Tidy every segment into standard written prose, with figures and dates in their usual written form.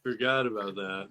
Forgot about that.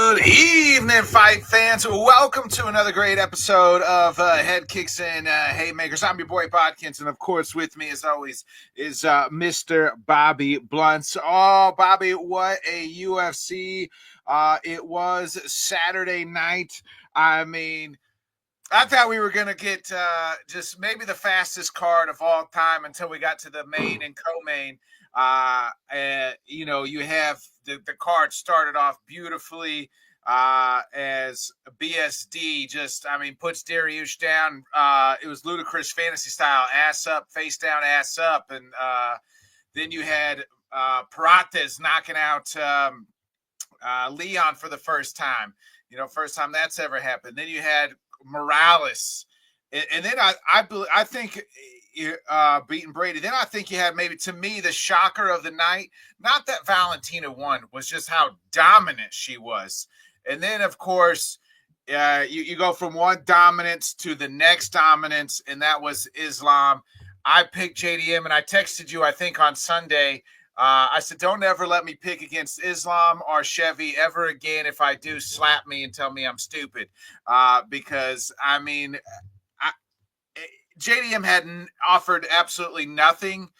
Good evening, fight fans. Welcome to another great episode of Headkicks Haymakers. I'm your boy Bodkins, and of course, with me, as always, is Mr. Bobby Blunts. Oh, Bobby, what a UFC it was Saturday night. I mean, I thought we were going to get just maybe the fastest card of all time until we got to the main and co-main. You have the card started off beautifully as BSD puts Dariush down. It was ludicrous fantasy style, ass up, face down, ass up. And then you had Perates knocking out Leon for the first time. First time that's ever happened. Then you had Morales, and then I think beating Brady. Then I think you had maybe, to me, the shocker of the night. Not that Valentina won, was just how dominant she was. And then, of course, you go from one dominance to the next dominance, and that was Islam. I picked JDM, and I texted you, I think, on Sunday. I said, don't ever let me pick against Islam or Chevy ever again. If I do, slap me and tell me I'm stupid. Because, JDM hadn't offered absolutely nothing.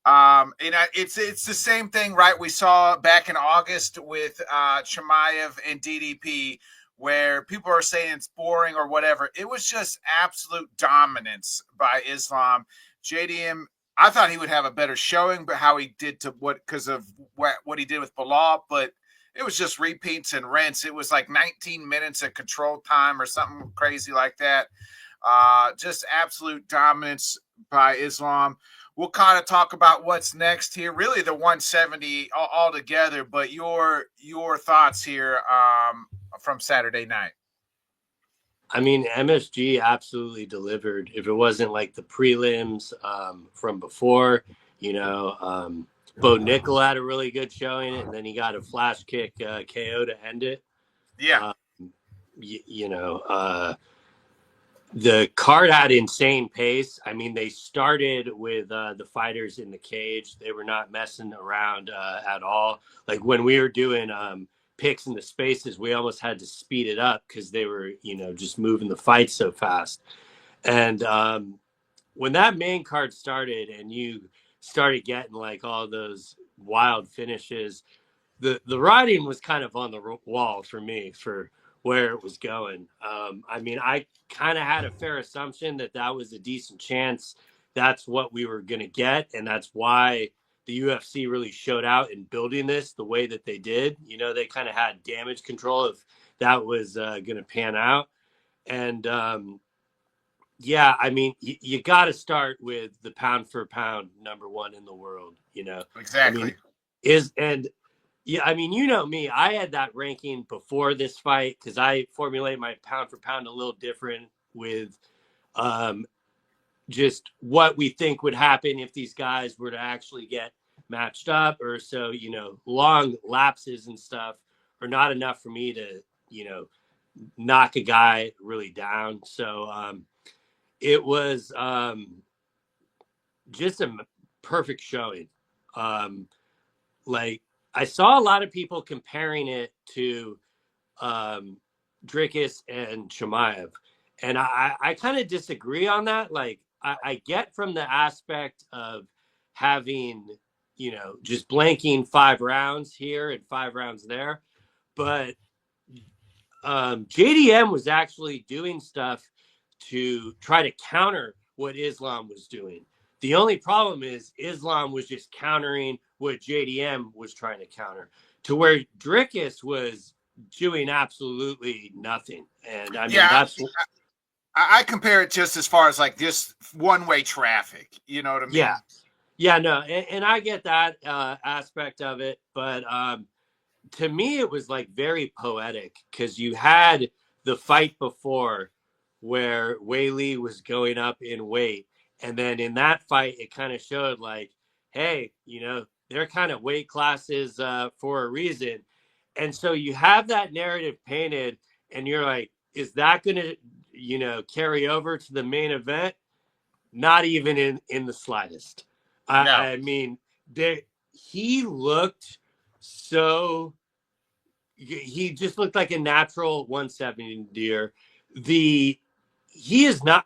It's the same thing, right? We saw back in August with Chimaev and DDP, where people are saying it's boring or whatever. It was just absolute dominance by Islam. JDM, I thought he would have a better showing, but how he did because of what he did with Bilal, but it was just repeats and rents. It was like 19 minutes of control time or something crazy like that. Just absolute dominance by Islam. We'll kind of talk about what's next here, really the 170 altogether, but your thoughts here from Saturday night. I mean, MSG absolutely delivered. If it wasn't like the prelims from before, Bo Nickel had a really good showing, and then he got a flash kick KO to end it. Yeah. The card had insane pace. I mean, they started with the fighters in the cage. They were not messing around at all. Like when we were doing picks in the spaces, we almost had to speed it up because they were, just moving the fight so fast. And when that main card started and you started getting like all those wild finishes, the writing was kind of on the wall for me for where it was going. I kind of had a fair assumption that was a decent chance. That's what we were going to get. And that's why the UFC really showed out in building this the way that they did. They kind of had damage control if that was going to pan out. And you got to start with the pound for pound number one in the world, Exactly. Me, I had that ranking before this fight because I formulate my pound for pound a little different with just what we think would happen if these guys were to actually get matched up, or so, long lapses and stuff are not enough for me to, knock a guy really down. So it was just a perfect showing. I saw a lot of people comparing it to Dricus and Chimaev, and I kind of disagree on that. Like, I get from the aspect of having, just blanking 5 rounds here and 5 rounds there, but JDM was actually doing stuff to try to counter what Islam was doing. The only problem is Islam was just countering what JDM was trying to counter, to where Dricus was doing absolutely nothing. And I mean, Yeah, that's I compare it just as far as like this one-way traffic. You know what I yeah, mean? yeah, no, and I get that aspect of it, but to me, it was like very poetic because you had the fight before where Whaley was going up in weight. And then in that fight, it kind of showed like, hey, they're kind of weight classes for a reason. And so you have that narrative painted, and you're like, is that going to, carry over to the main event? Not even in the slightest. No. I mean, he looked so he just looked like a natural 170 deer. He is not.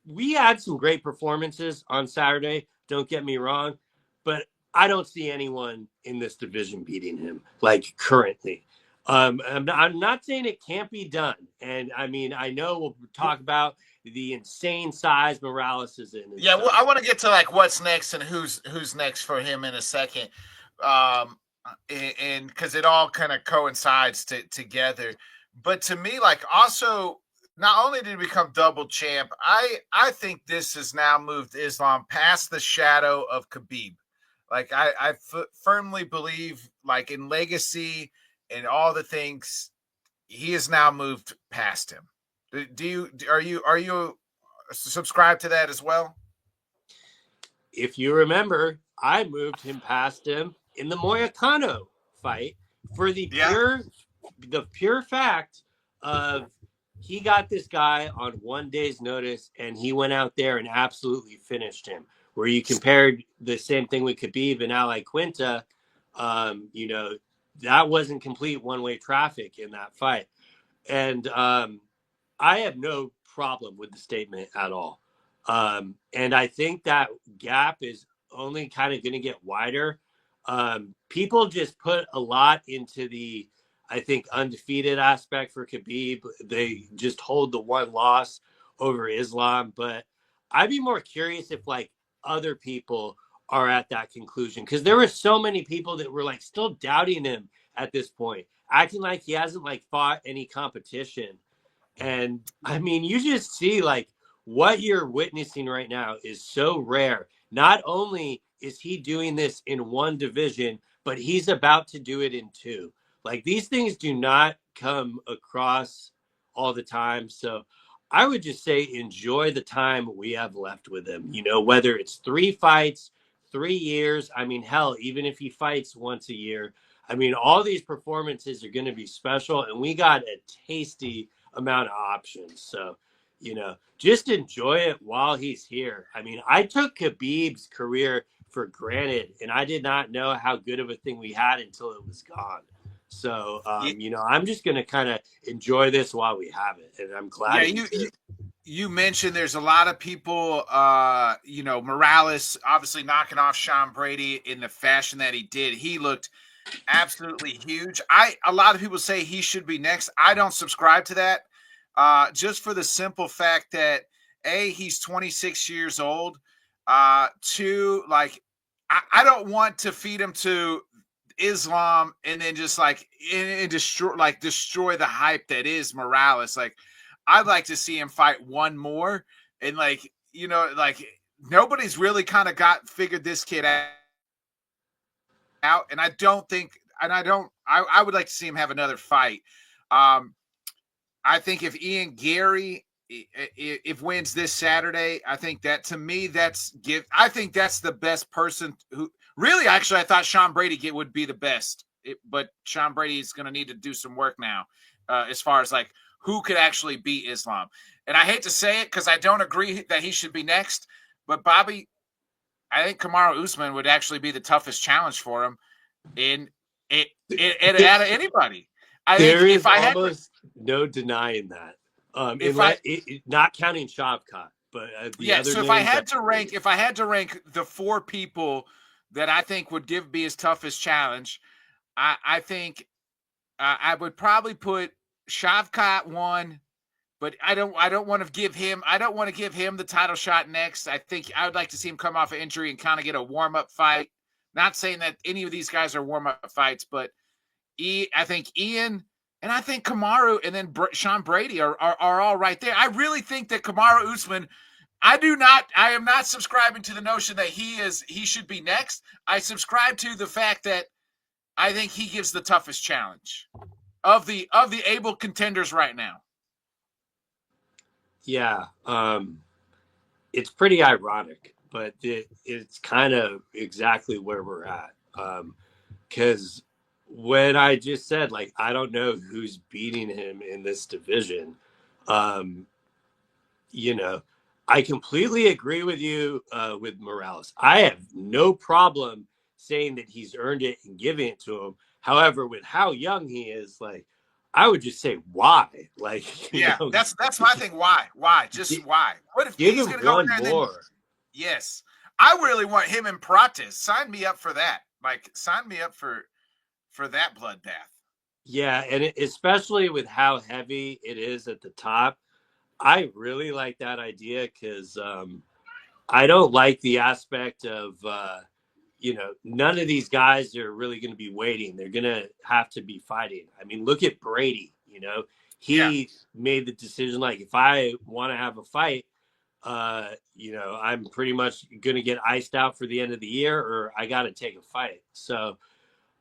We had some great performances on Saturday. Don't get me wrong, but I don't see anyone in this division beating him like currently. I'm not saying it can't be done, and I mean I know we'll talk about the insane size Morales is in. Yeah, well, I want to get to like what's next and who's next for him in a second, and because it all kind of coincides together. But to me, like also, not only did he become double champ, I think this has now moved Islam past the shadow of Khabib. Like I firmly believe, like in legacy and all the things, he has now moved past him. Are you subscribe to that as well? If you remember, I moved him past him in the Moyakano fight for Yeah. the pure fact of he got this guy on 1 day's notice and he went out there and absolutely finished him. Where you compared the same thing with Khabib and Ali Quinta, that wasn't complete one-way traffic in that fight. And I have no problem with the statement at all. And I think that gap is only kind of going to get wider. People just put a lot into the, I think, undefeated aspect for Khabib. They just hold the one loss over Islam. But I'd be more curious if like other people are at that conclusion because there were so many people that were like still doubting him at this point, acting like he hasn't like fought any competition. And I mean, you just see like what you're witnessing right now is so rare. Not only is he doing this in one division, but he's about to do it in two. Like these things do not come across all the time. So I would just say enjoy the time we have left with him. Whether it's 3 fights, 3 years. I mean, hell, even if he fights once a year, I mean, all these performances are going to be special. And we got a tasty amount of options. So, just enjoy it while he's here. I mean, I took Khabib's career for granted, and I did not know how good of a thing we had until it was gone. So, I'm just going to kind of enjoy this while we have it, and I'm glad. Yeah, you mentioned there's a lot of people, Morales obviously knocking off Sean Brady in the fashion that he did. He looked absolutely huge. A lot of people say he should be next. I don't subscribe to that. Just for the simple fact that he's 26 years old. Two, like I don't want to feed him to Islam and then just like and destroy the hype that is Morales. Like I'd like to see him fight one more and like nobody's really kind of figured this kid out, and I would like to see him have another fight. I think if Ian Gary if wins this Saturday, I think that to me I think that's the best person who really actually I thought Sean Brady would be the best, but Sean Brady is going to need to do some work now as far as like who could actually beat Islam. And I hate to say it because I don't agree that he should be next, but Bobby, I think Kamaru Usman would actually be the toughest challenge for him out of anybody. There is almost no denying that. Not counting Shavkat, but so if I had to rank the 4 people that I think would be his toughest challenge, I think I would probably put Shavkat 1, but I don't want to give him the title shot next. I think I would like to see him come off an injury and kind of get a warm up fight. Not saying that any of these guys are warm up fights, but I think Ian, and I think Kamaru, and then Sean Brady are all right there. I really think that Kamaru Usman. I am not subscribing to the notion that he should be next. I subscribe to the fact that I think he gives the toughest challenge of the able contenders right now. Yeah, it's pretty ironic, but it's kind of exactly where we're at. Because when I just said, like, I don't know who's beating him in this division, um, you know, I completely agree with you with Morales. I have no problem saying that he's earned it and giving it to him. However, with how young he is, like, I would just say why. Like, yeah, that's my thing. Why? Just why? What if give he's him going to go one there and more? then? Yes, I really want him in Pratis. Sign me up for that. Like, sign me up for that bloodbath. Yeah, and especially with how heavy it is at the top, I really like that idea because I don't like the aspect of none of these guys are really going to be waiting. They're going to have to be fighting. I mean, look at Brady. He made the decision, like, if I want to have a fight, I'm pretty much going to get iced out for the end of the year, or I got to take a fight. So,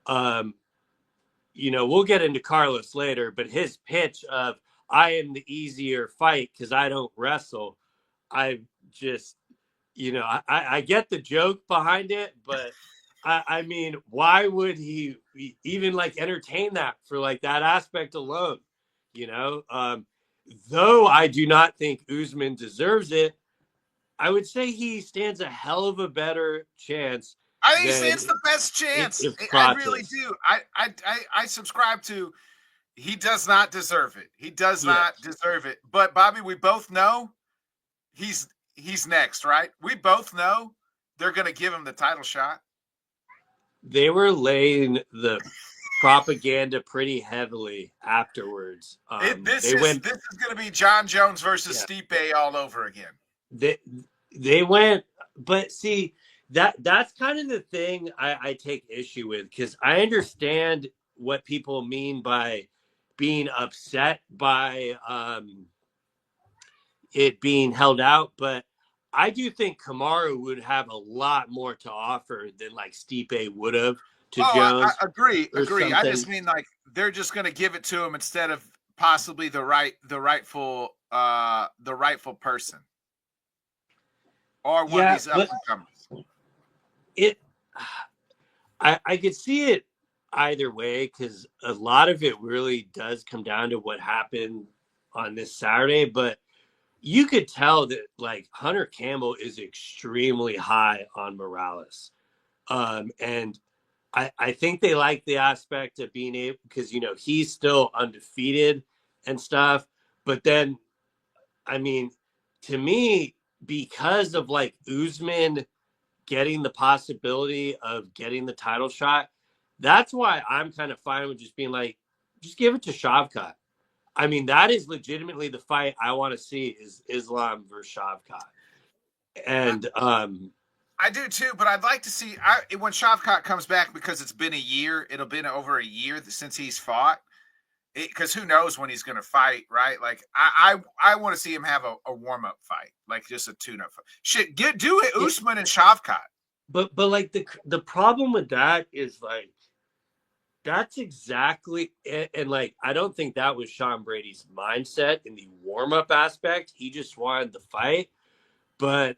we'll get into Carlos later, but his pitch of I am the easier fight because I don't wrestle, I just, I get the joke behind it, but I mean, why would he even like entertain that for like that aspect alone? Though I do not think Usman deserves it, I would say he stands a hell of a better chance I think he than stands the best chance. if I really Pratis. do. I subscribe to. He does not deserve it. He does not deserve it. But Bobby, we both know he's next, right? We both know they're going to give him the title shot. They were laying the propaganda pretty heavily afterwards. This is going to be John Jones versus Stipe all over again. They went, but see, that's kind of the thing I take issue with, because I understand what people mean by being upset by it being held out, but I do think Kamaru would have a lot more to offer than like Stipe would have to Jones. I agree. Something. I just mean like they're just going to give it to him instead of possibly the rightful person or one of these up and comers. I could see it either way, because a lot of it really does come down to what happened on this Saturday, but you could tell that like Hunter Campbell is extremely high on Morales. And I think they like the aspect of being able, because, he's still undefeated and stuff. But then, I mean, to me, because of like Usman getting the possibility of getting the title shot, that's why I'm kind of fine with just being like, just give it to Shavkat. I mean, that is legitimately the fight I want to see, is Islam versus Shavkat. And I do too, but I'd like to see when Shavkat comes back, because it's been a year. It'll been over a year since he's fought. Because who knows when he's going to fight, right? Like I want to see him have a warm up fight, like just a tune up fight. Shit, do it, Usman and Shavkat. But like the problem with that is like, that's exactly it. And like, I don't think that was Sean Brady's mindset in the warm up aspect. He just wanted the fight. But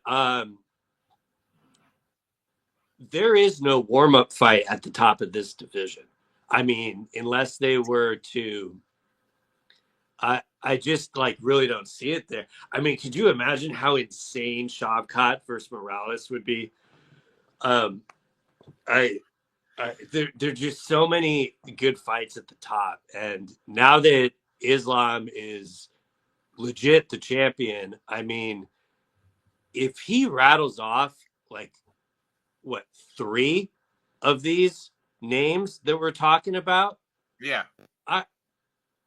there is no warm up fight at the top of this division. I mean, unless they were to, I just like really don't see it there. I mean, could you imagine how insane Shavkat versus Morales would be? There are just so many good fights at the top, and now that Islam is legit the champion, I mean, if he rattles off like what 3 of these names that we're talking about,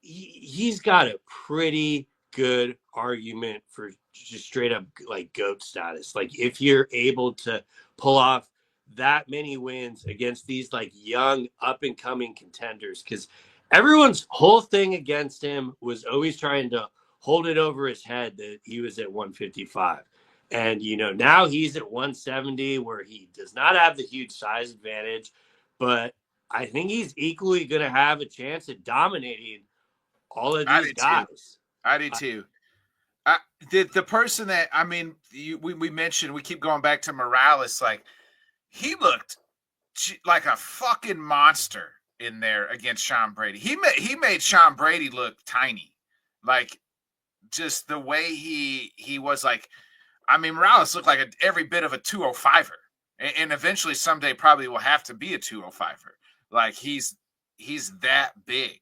he's got a pretty good argument for just straight up like GOAT status. Like, if you're able to pull off that many wins against these like young up and coming contenders, because everyone's whole thing against him was always trying to hold it over his head that he was at 155. And, now he's at 170 where he does not have the huge size advantage, but I think he's equally going to have a chance at dominating all of these guys. I do too. The person that, I mean, we mentioned, we keep going back to Morales, like he looked like a fucking monster in there against Sean Brady. He made Sean Brady look tiny, like just the way he was. Like, I mean, Morales looked like every bit of a 205er, and eventually someday probably will have to be a 205er. Like he's that big,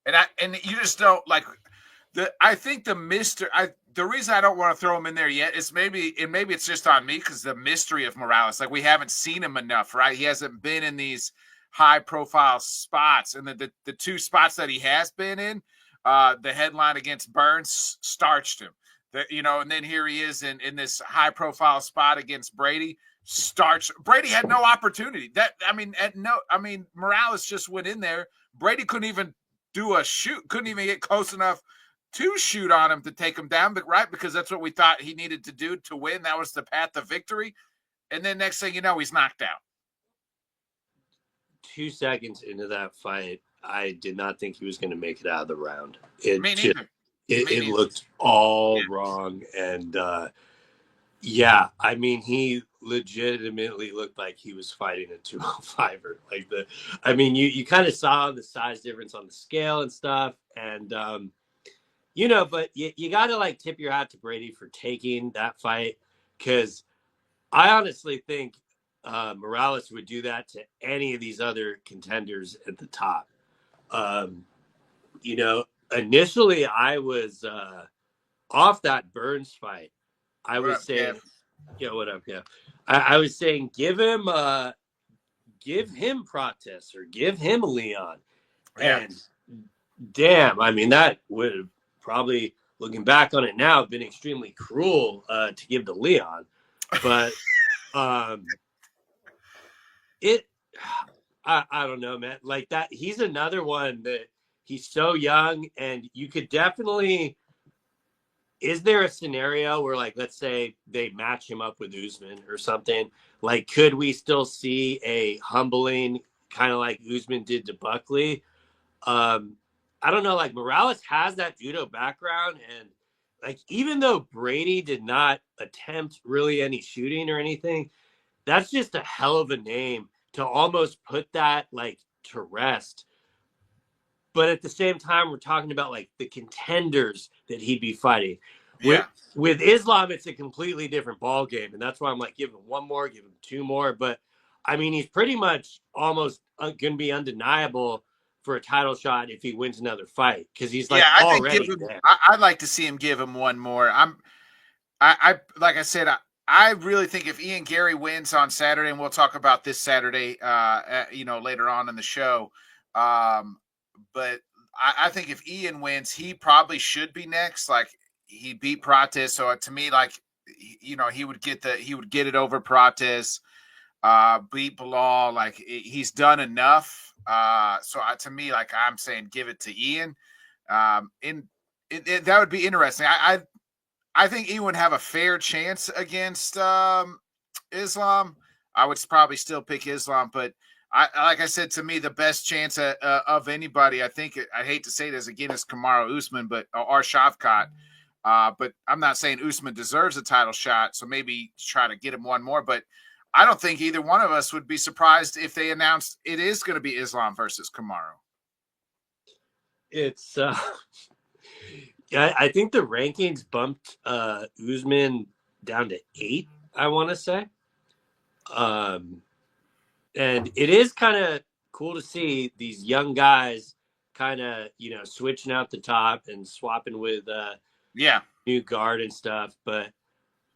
and you just don't like. I think the reason I don't want to throw him in there yet is maybe it's just on me because the mystery of Morales, like we haven't seen him enough, right? He hasn't been in these high profile spots, and the two spots that he has been in, the headline against Burns starched him, and then here he is in this high profile spot against Brady. Brady had no opportunity. Morales just went in there. Brady couldn't even do a shoot, couldn't even get close enough to shoot on him to take him down, but right, because that's what we thought he needed to do to win. That was the path to victory. And then next thing you know, he's knocked out. 2 seconds into that fight, I did not think he was going to make it out of the round. It looked all wrong. And I mean, he legitimately looked like he was fighting a 205er. You kind of saw the size difference on the scale and stuff. And, but you got to like tip your hat to Brady for taking that fight, because I honestly think Morales would do that to any of these other contenders at the top. Initially I was off that Burns fight. I was saying, what up? Yeah. I was saying, give him Protes or give him Leon. Yeah. And damn, I mean, that would have probably, looking back on it now, been extremely cruel to give to Leon. But I don't know, man. Like that, he's another one that he's so young, and you could definitely. Is there a scenario where, like, let's say they match him up with Usman or something? Like, could we still see a humbling, kind of like Usman did to Buckley? I don't know. Like, Morales has that judo background, and like, even though Brady did not attempt really any shooting or anything, that's just a hell of a name to almost put that like to rest. But at the same time, we're talking about like the contenders that he'd be fighting. With Islam, it's a completely different ball game, and that's why I'm like, give him one more, give him two more. But I mean, he's pretty much almost going to be undeniable for a title shot if he wins another fight, because he's like already there. I'd like to see him give him one more. I like I said, I really think if Ian Gary wins on Saturday, and we'll talk about this Saturday, later on in the show. But I think if Ian wins, he probably should be next. Like, he beat Protes, so to me, like, he would get it over Protes, beat Bilal. Like, he's done enough. To me, like, I'm saying, give it to Ian. That would be interesting. I think Ian would have a fair chance against Islam. I would probably still pick Islam, but like I said, to me, the best chance of anybody, I think, I hate to say this again, is Kamaru Usman, or Shavkat. But I'm not saying Usman deserves a title shot, so maybe try to get him one more. But I don't think either one of us would be surprised if they announced it is going to be Islam versus Kamaru. It's I think the rankings bumped Usman down to 8, I want to say. And it is kind of cool to see these young guys kind of, switching out the top and swapping with new guard and stuff. But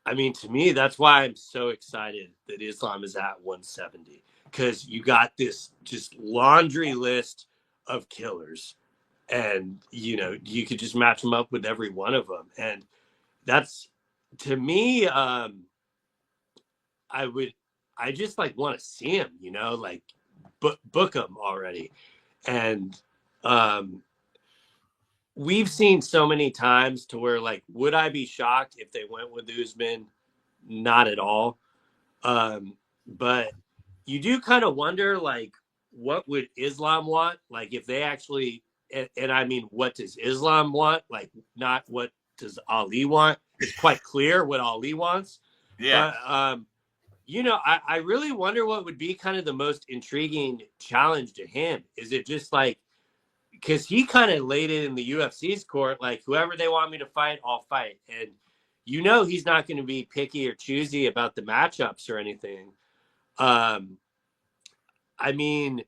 I mean, to me, that's why I'm so excited that Islam is at 170, because you got this just laundry list of killers, and you could just match them up with every one of them. And that's, to me, I I just like want to see him, you know, like book him already. And we've seen so many times to where like, would I be shocked if they went with Usman? Not at all. But you do kind of wonder, like, what would Islam want? Like, if they actually, and I mean, what does Islam want? Like, not what does Ali want? It's quite clear what Ali wants. Yeah. But, you know, I really wonder what would be kind of the most intriguing challenge to him. Is it just like, because he kind of laid it in the UFC's court, like, whoever they want me to fight, I'll fight. And, you know, he's not going to be picky or choosy about the matchups or anything. I mean,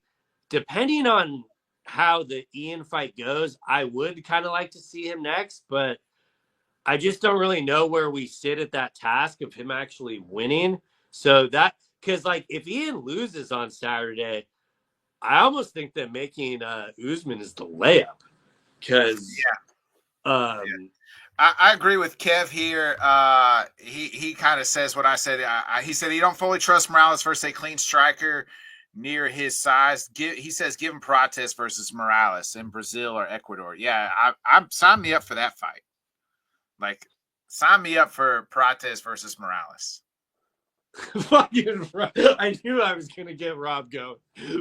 depending on how the Ian fight goes, I would kind of like to see him next, but I just don't really know where we sit at that task of him actually winning. So that, because like if Ian loses on Saturday, I almost think that making Usman is the layup. Because I agree with Kev here. He kind of says what I said. He said he don't fully trust Morales versus a clean striker near his size. He says give him Prates versus Morales in Brazil or Ecuador. Yeah, I'm sign me up for that fight. Like, sign me up for Prates versus Morales. I knew I was going to get Rob going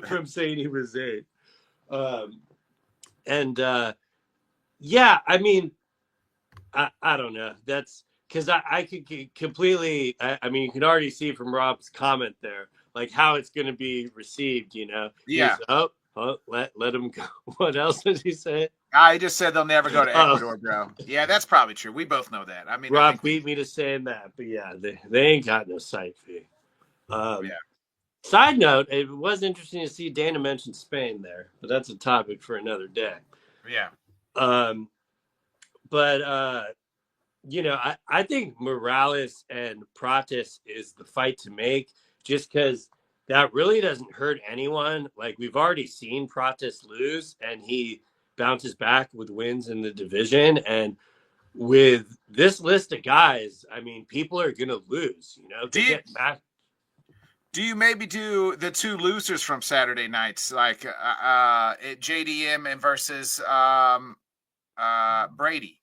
from saying he was eight. Yeah, I mean, I don't know. That's because I could completely. I mean, you can already see from Rob's comment there, like how it's going to be received. You know, yeah. Let him go. What else did he say? I just said they'll never go to Ecuador, bro. Yeah, that's probably true. We both know that. I mean, Rob beat me to saying that, but yeah, they ain't got no site fee. Yeah. Side note, it was interesting to see Dana mention Spain there, but that's a topic for another day. Yeah. But you know, I think Morales and Prates is the fight to make, just because that really doesn't hurt anyone. Like, we've already seen Prates lose, and he bounces back with wins in the division. And with this list of guys, I mean, people are going to lose, you know, Do you maybe do the two losers from Saturday nights, like JDM and versus Brady?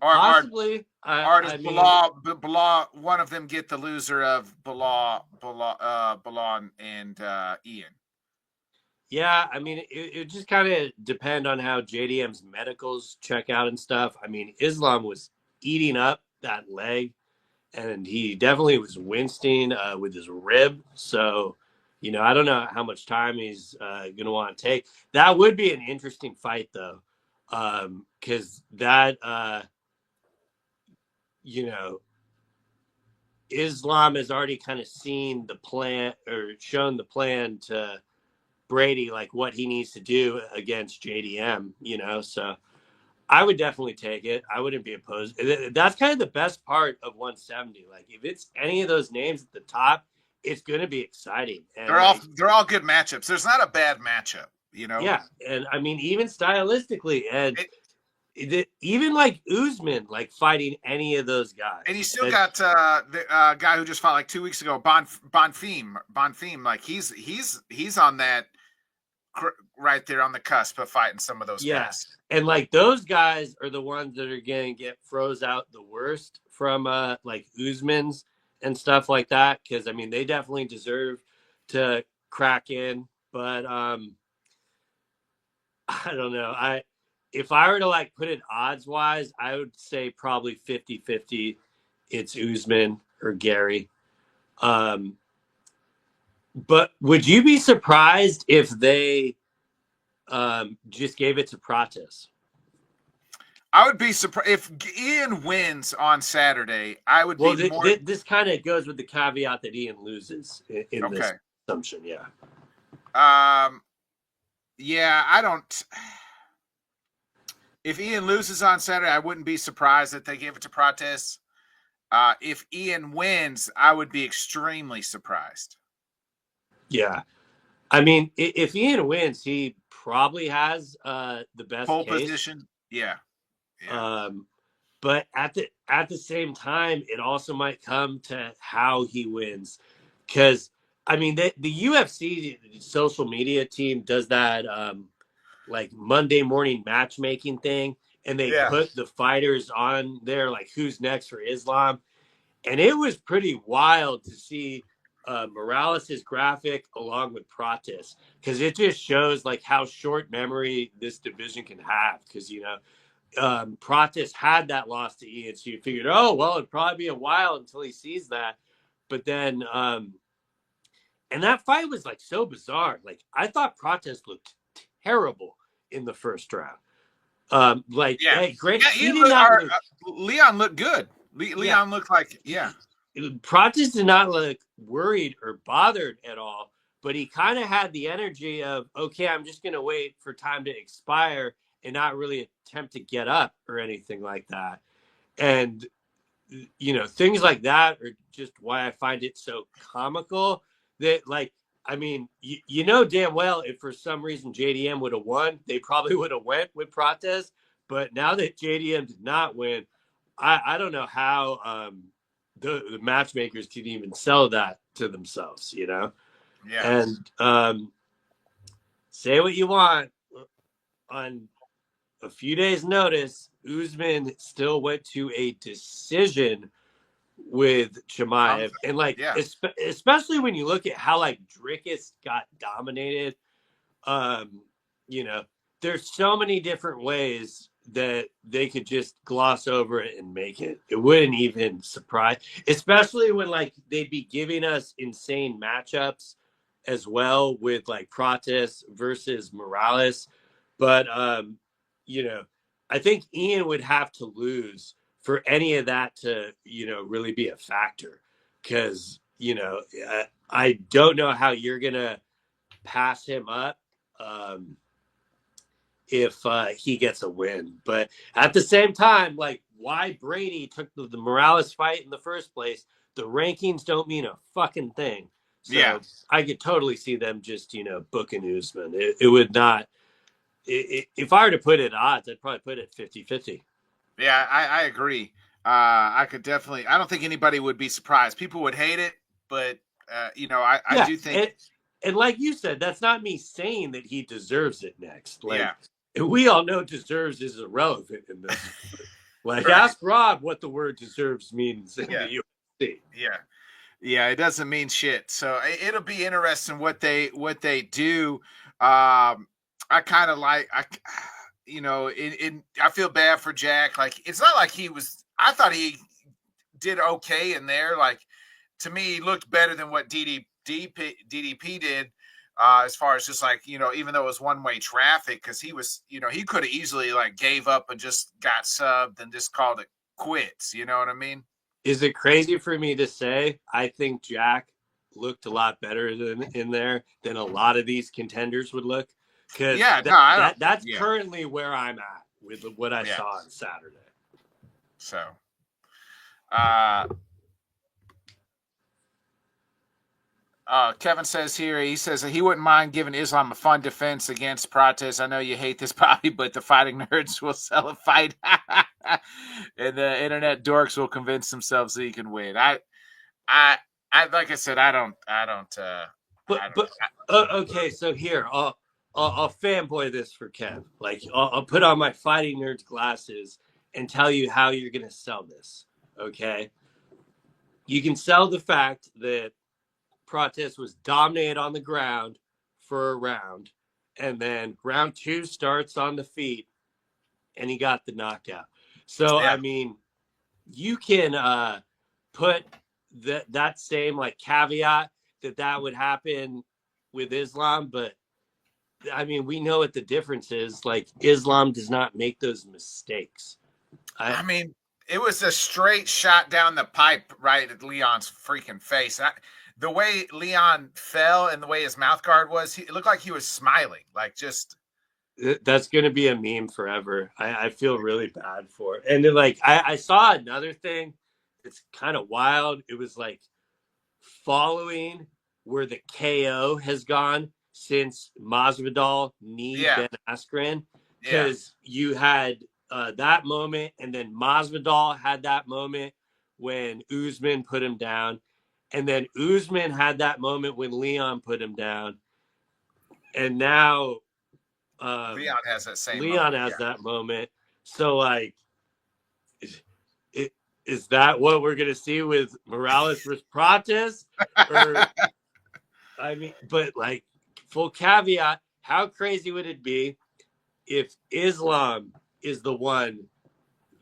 Possibly. Or does Bilal, one of them get the loser of Bilal and Ian? Yeah, I mean, it just kind of depend on how JDM's medicals check out and stuff. I mean, Islam was eating up that leg, and he definitely was wincing with his rib. So, you know, I don't know how much time he's going to want to take. That would be an interesting fight, though, because that, you know, Islam has already kind of seen the plan or shown the plan to Brady, like what he needs to do against JDM, you know. So I would definitely take it. I wouldn't be opposed. That's kind of the best part of 170. Like, if it's any of those names at the top, it's going to be exciting. And they're all good matchups. There's not a bad matchup, you know. Yeah, and I mean, even stylistically, and even like Usman, like fighting any of those guys. And you still got the guy who just fought like 2 weeks ago, Bonfim. Like he's on that right there on the cusp of fighting some of those guys. And like those guys are the ones that are going to get froze out the worst from like Usman's and stuff like that, because I mean they definitely deserve to crack in, but I don't know. If I were to like put it odds wise, I would say probably 50-50 it's Usman or Gary. But would you be surprised if they just gave it to Prates? I would be surprised if Ian wins on Saturday. I would be more. This kind of goes with the caveat that Ian loses in this assumption. Yeah. Yeah, I don't. If Ian loses on Saturday, I wouldn't be surprised that they gave it to Prates. If Ian wins, I would be extremely surprised. Yeah. I mean, if Ian wins, he probably has the best pole position. Yeah. But at the same time, it also might come to how he wins, because I mean the UFC social media team does that like Monday morning matchmaking thing, and they Yeah. put the fighters on there like who's next for Islam, and it was pretty wild to see Morales' graphic along with Pratis, because it just shows like how short memory this division can have, because Pratis had that loss to Ian, so you figured, oh well, it'd probably be a while until he sees that. But then and that fight was like so bizarre. Like I thought Pratis looked terrible in the first round. Like Yeah. hey, great, Yeah. he did not look. Leon looked good. Yeah, Leon looked like, yeah. Pratis did not look worried or bothered at all, but he kind of had the energy of, okay, I'm just going to wait for time to expire and not really attempt to get up or anything like that. And, things like that are just why I find it so comical that, like, I mean, damn well if for some reason JDM would have won, they probably would have went with Prates. But now that JDM did not win, I don't know how the matchmakers can even sell that to themselves, Yeah. And say what you want, on a few days' notice, Usman still went to a decision with Chimaev, and like, Yeah. especially when you look at how like Dricus got dominated, um, there's so many different ways that they could just gloss over it and make it. It wouldn't even surprise, especially when like they'd be giving us insane matchups as well with like Pratis versus Morales. But I think Ian would have to lose for any of that to, really be a factor. Because, I don't know how you're gonna pass him up. If he gets a win. But at the same time, like why Brady took the Morales fight in the first place, the rankings don't mean a fucking thing. So I could totally see them just, booking Usman. It would not, if I were to put it odds, I'd probably put it 50-50. Yeah, I agree. I could definitely, I don't think anybody would be surprised. People would hate it, but, I do think. And like you said, that's not me saying that he deserves it next. Like, we all know deserves is irrelevant in this. Like, right. Ask Rob what the word deserves means in the UFC. Yeah. Yeah, it doesn't mean shit. So it'll be interesting what they do. I kind of like, I feel bad for Jack. Like, it's not like I thought he did okay in there. Like, to me, he looked better than what DDP did. As far as just like, even though it was one-way traffic, because he was, he could have easily like gave up and just got subbed and just called it quits. You know what I mean? Is it crazy for me to say I think Jack looked a lot better in there than a lot of these contenders would look? Because that's currently where I'm at with what I saw on Saturday. So, Kevin says here, he says that he wouldn't mind giving Islam a fun defense against Prates. I know you hate this, Bobby, but the fighting nerds will sell a fight. And the internet dorks will convince themselves that he can win. I like I said, I don't. Okay, so here, I'll fanboy this for Kev. Like, I'll put on my fighting nerds glasses and tell you how you're going to sell this. Okay, you can sell the fact that Prates was dominated on the ground for a round, and then round 2 starts on the feet, and he got the knockout. So, I mean, you can put that same like caveat that would happen with Islam, but I mean, we know what the difference is. Like, Islam does not make those mistakes. I mean, it was a straight shot down the pipe right at Leon's freaking face. The way Leon fell and the way his mouth guard was, it looked like he was smiling. Like, just. That's going to be a meme forever. I feel really bad for it. And then, like, I saw another thing. It's kind of wild. It was like following where the KO has gone since Masvidal kneed Ben Askren, because you had that moment, and then Masvidal had that moment when Usman put him down, and then Usman had that moment when Leon put him down, and now Leon has that same Leon moment. has that moment. So like, it, is that what we're gonna see with Morales versus Prates? Or I mean, but like, full caveat: how crazy would it be if Islam is the one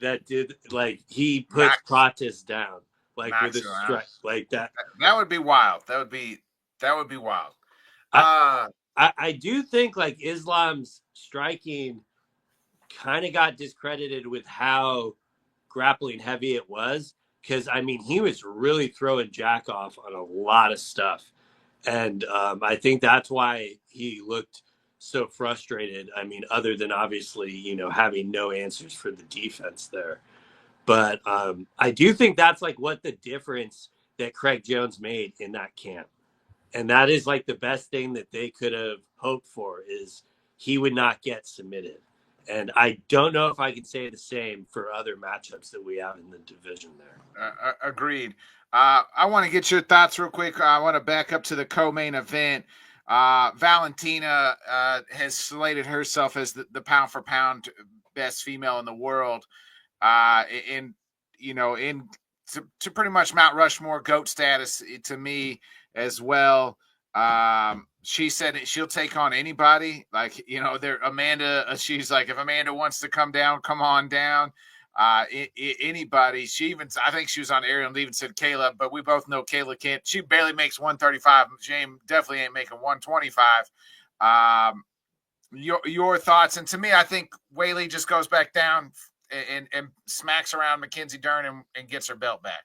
that did, like, he puts Prates down, like with a strike like that? That would be wild. That would be wild. I do think like Islam's striking kind of got discredited with how grappling heavy it was, because I mean he was really throwing Jack off on a lot of stuff, and I think that's why he looked so frustrated. I mean, other than obviously having no answers for the defense there, but I do think that's like what the difference that Craig Jones made in that camp, and that is like the best thing that they could have hoped for, is he would not get submitted. And I don't know if I can say the same for other matchups that we have in the division there. Agreed. I want to get your thoughts real quick. I want to back up to the co-main event. Valentina has slated herself as the pound for pound best female in the world. To pretty much Mount Rushmore GOAT status to me as well. She said she'll take on anybody. Like, Amanda, she's like, if Amanda wants to come down, come on down. Anybody. I think she was on Ariel and even said Kayla, but we both know Kayla can't. She barely makes 135. James definitely ain't making 125. Your thoughts? And to me, I think Weili just goes back down and smacks around Mackenzie Dern and gets her belt back.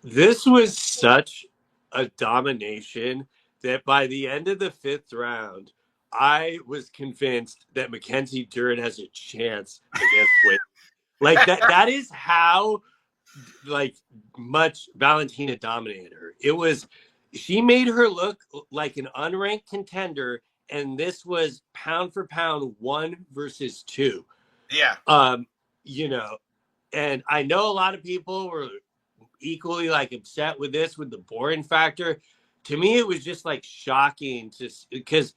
This was such a domination that by the end of the 5th round, I was convinced that Mackenzie Dern has a chance against Weili. Like that is how like much Valentina dominated her. She made her look like an unranked contender, and this was pound for pound 1 versus 2. Yeah. And I know a lot of people were equally like upset with the boring factor. To me, it was just like shocking because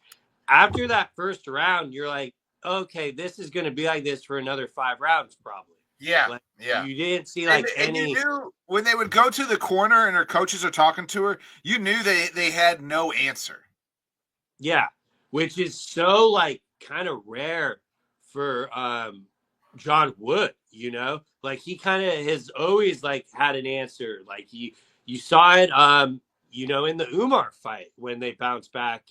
after that first round, you're like, okay, this is going to be like this for another 5 rounds, probably. Yeah. Like, yeah. You didn't see like and you knew when they would go to the corner and her coaches are talking to her, you knew they had no answer. Yeah. Which is so like kind of rare for John Wood, like he kind of has always like had an answer. Like you saw it, in the Umar fight when they bounced back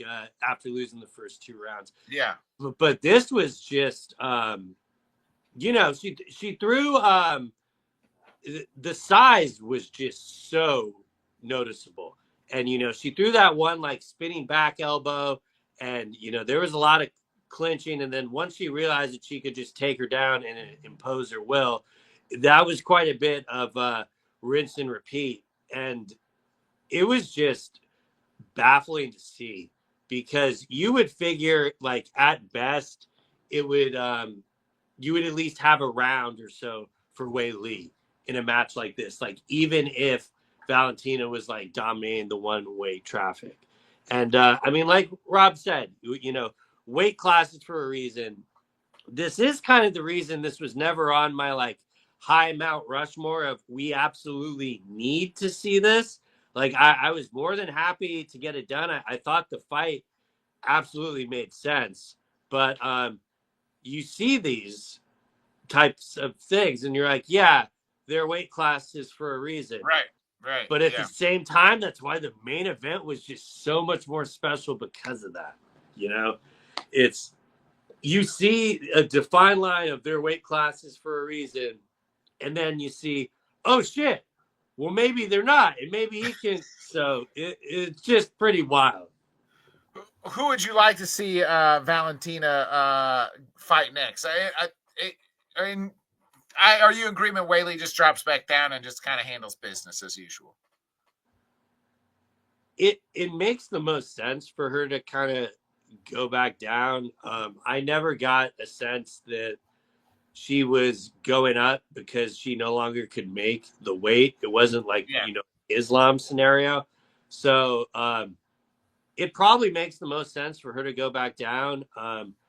after losing the first 2 rounds. Yeah. But this was just, she threw, the size was just so noticeable. And, she threw that one like spinning back elbow, and, there was a lot of clinching. And then once she realized that she could just take her down and impose her will, that was quite a bit of rinse and repeat. And it was just baffling to see, because you would figure like at best it would you would at least have a round or so for Weili in a match like this, like even if Valentina was like dominating the one-way traffic. And I mean, like Rob said, weight classes for a reason. This is kind of the reason this was never on my like high Mount Rushmore of we absolutely need to see this. Like I was more than happy to get it done. I thought the fight absolutely made sense, but you see these types of things and you're like, yeah, their weight class is for a reason. Right. But at the same time, that's why the main event was just so much more special because of that. You see a defined line of their weight classes for a reason, and then you see, oh shit, well maybe they're not, and maybe he can. So it's just pretty wild. Who would you like to see Valentina fight next? Are you in agreement Weili just drops back down and just kind of handles business as usual? It makes the most sense for her to kind of go back down. I never got a sense that she was going up because she no longer could make the weight. It wasn't like, Yeah. Islam scenario. So it probably makes the most sense for her to go back down.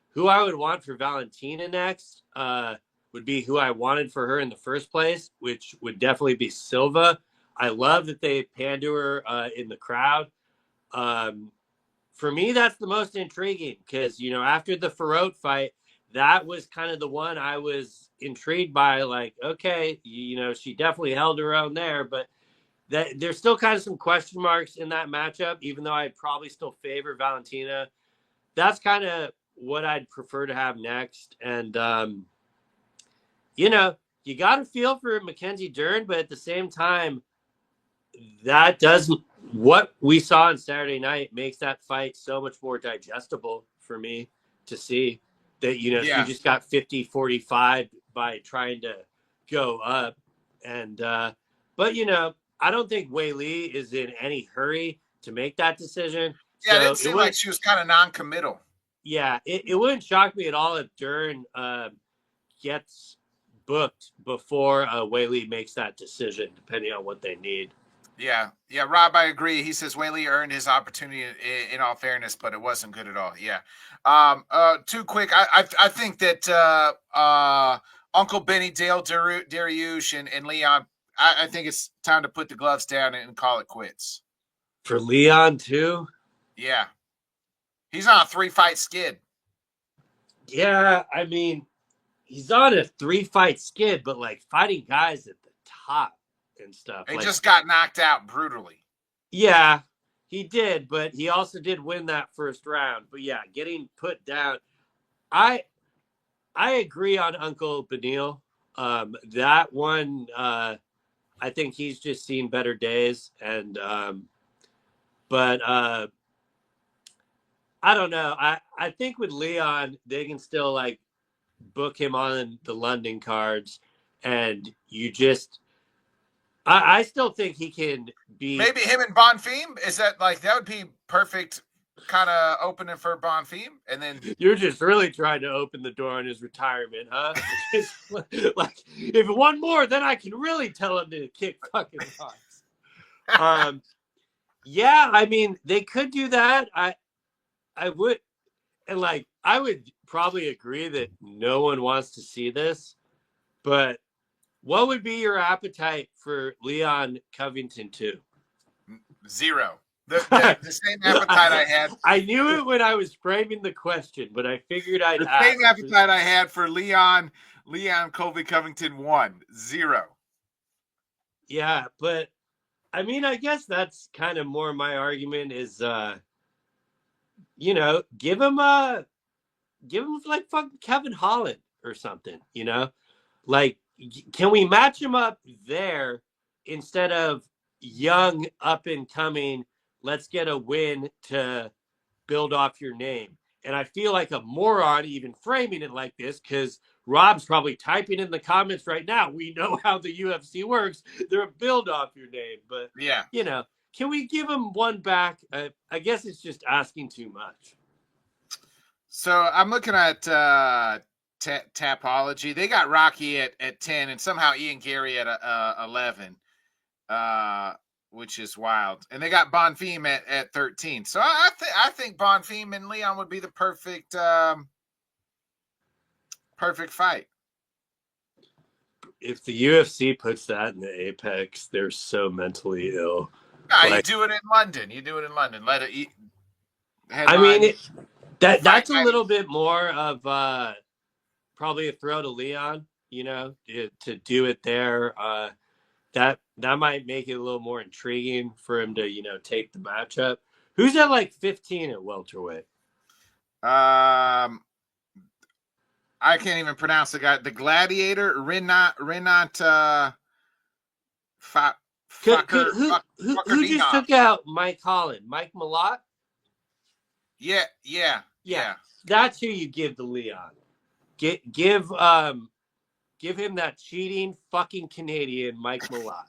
Who I would want for Valentina next would be who I wanted for her in the first place, which would definitely be Silva. I love that they panned to her in the crowd. For me, that's the most intriguing because, after the Ferrot fight, that was kind of the one I was intrigued by. Like, okay, she definitely held her own there, but there's still kind of some question marks in that matchup, even though I'd probably still favor Valentina. That's kind of what I'd prefer to have next. And, you got to feel for Mackenzie Dern, but at the same time, that doesn't what we saw on Saturday night makes that fight so much more digestible for me to see that, she just got 50-45 by trying to go up. And, but, I don't think Wei Li is in any hurry to make that decision. Yeah, So it didn't seem like she was kind of non-committal. Yeah, it wouldn't shock me at all if Dern gets booked before Wei Li makes that decision, depending on what they need. Yeah, Rob, I agree. He says Whaley earned his opportunity in all fairness, but it wasn't good at all. Yeah. Too quick. I think that Uncle Benny, Dale Dariush, and Leon. I think it's time to put the gloves down and call it quits. For Leon too. Yeah, he's on a 3-fight skid. Yeah, I mean, he's on a 3-fight skid, but like fighting guys at the top and stuff. He like, just got knocked out brutally. Yeah, he did, but he also did win that first round. But yeah, getting put down. I agree on Uncle Benil. That one, I think he's just seen better days, and but I don't know. I think with Leon, they can still like book him on the London cards, and you just. I still think he can be. Maybe him and Bonfim. Is that would be perfect kind of opening for Bonfim? And then You're just really trying to open the door on his retirement, huh? Like, if one more, then I can really tell him to kick fucking rocks. Yeah, I mean, they could do that. I would, and like, I would probably agree that no one wants to see this, but what would be your appetite for Leon Covington 2? Zero. The same appetite I had. I knew it when I was framing the question, but I figured I'd the same appetite I had for Leon Colby Covington 1. 0. Yeah, but I mean, I guess that's kind of more my argument is, give him like fucking Kevin Holland or something, like, can we match him up there instead of young up and coming? Let's get a win to build off your name. And I feel like a moron even framing it like this because Rob's probably typing in the comments right now. We know how the UFC works. They're a build off your name. But, yeah, can we give him one back? I guess it's just asking too much. So I'm looking at Tapology. They got Rocky at 10 and somehow Ian Gary at 11. Which is wild. And they got Bonfim at 13. So I think Bonfim and Leon would be the perfect fight. If the UFC puts that in the Apex, they're so mentally ill. You do it in London. Let it eat. I mean, that's a little bit more of probably a throw to Leon, to do it there. That might make it a little more intriguing for him to, take the matchup. Who's at like 15 at welterweight? I can't even pronounce the guy. The Gladiator, Renat Who just took out Mike Holland? Mike Malott? Yeah. That's who you give the Leon. Give him that cheating fucking Canadian Mike Malott.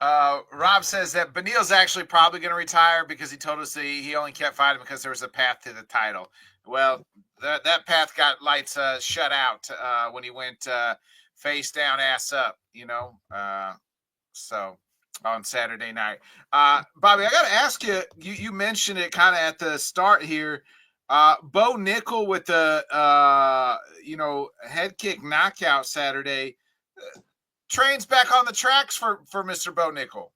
Rob says that Benil's actually probably going to retire because he told us he only kept fighting because there was a path to the title. Well, that path got lights shut out when he went face down, ass up, so on Saturday night. Bobby, I got to ask you, you mentioned it kind of at the start here. Bo Nickel with the, head kick knockout Saturday. Train's back on the tracks for Mr. Bo Nickel.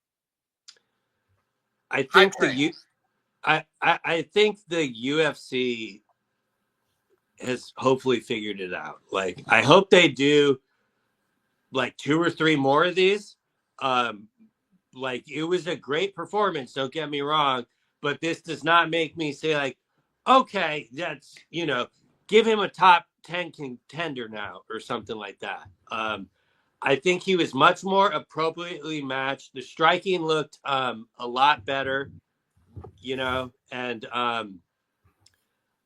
I think I think the UFC has hopefully figured it out. Like, I hope they do like 2 or 3 more of these. Like, it was a great performance, don't get me wrong, but this does not make me say like, okay, that's, give him a top 10 contender now or something like that. I think he was much more appropriately matched. The striking looked a lot better, and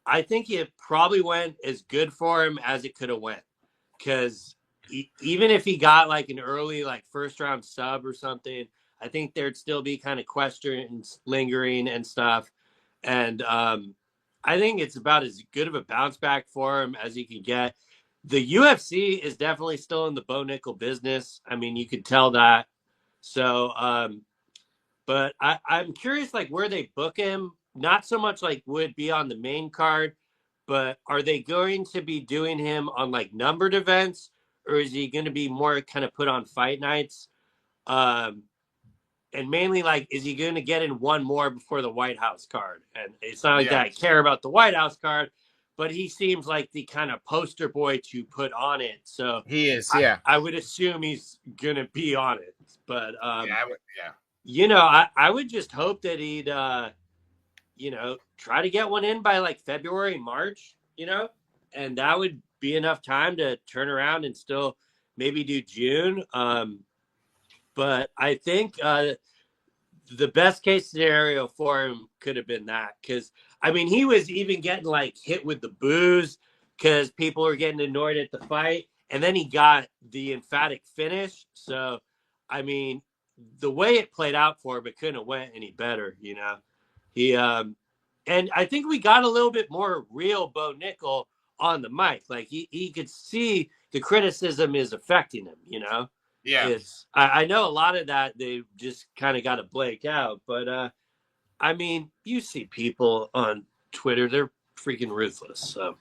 I think it probably went as good for him as it could have went, because even if he got like an early like first round sub or something, I think there'd still be kind of questions lingering and stuff. And I think it's about as good of a bounce back for him as you can get. The UFC is definitely still in the Bo Nickel business. I mean, you could tell that. So, but I'm curious, like, where they book him. Not so much like would be on the main card, but are they going to be doing him on like numbered events, or is he going to be more kind of put on fight nights? And mainly, like, is he going to get in one more before the White House card? And it's not like that I care about the White House card, but he seems like the kind of poster boy to put on it. So he is, yeah. I would assume he's going to be on it. But I would, I would just hope that he'd try to get one in by like February, March, and that would be enough time to turn around and still maybe do June. But I think the best case scenario for him could have been that, because I mean, he was even getting like hit with the boos because people were getting annoyed at the fight, and then he got the emphatic finish. So, I mean, the way it played out for him, it couldn't have went any better. He and I think we got a little bit more real Bo Nickel on the mic. Like, he could see the criticism is affecting him. Yeah. I know a lot of that they just kind of got to blank out, but I mean, you see people on Twitter, they're freaking ruthless. So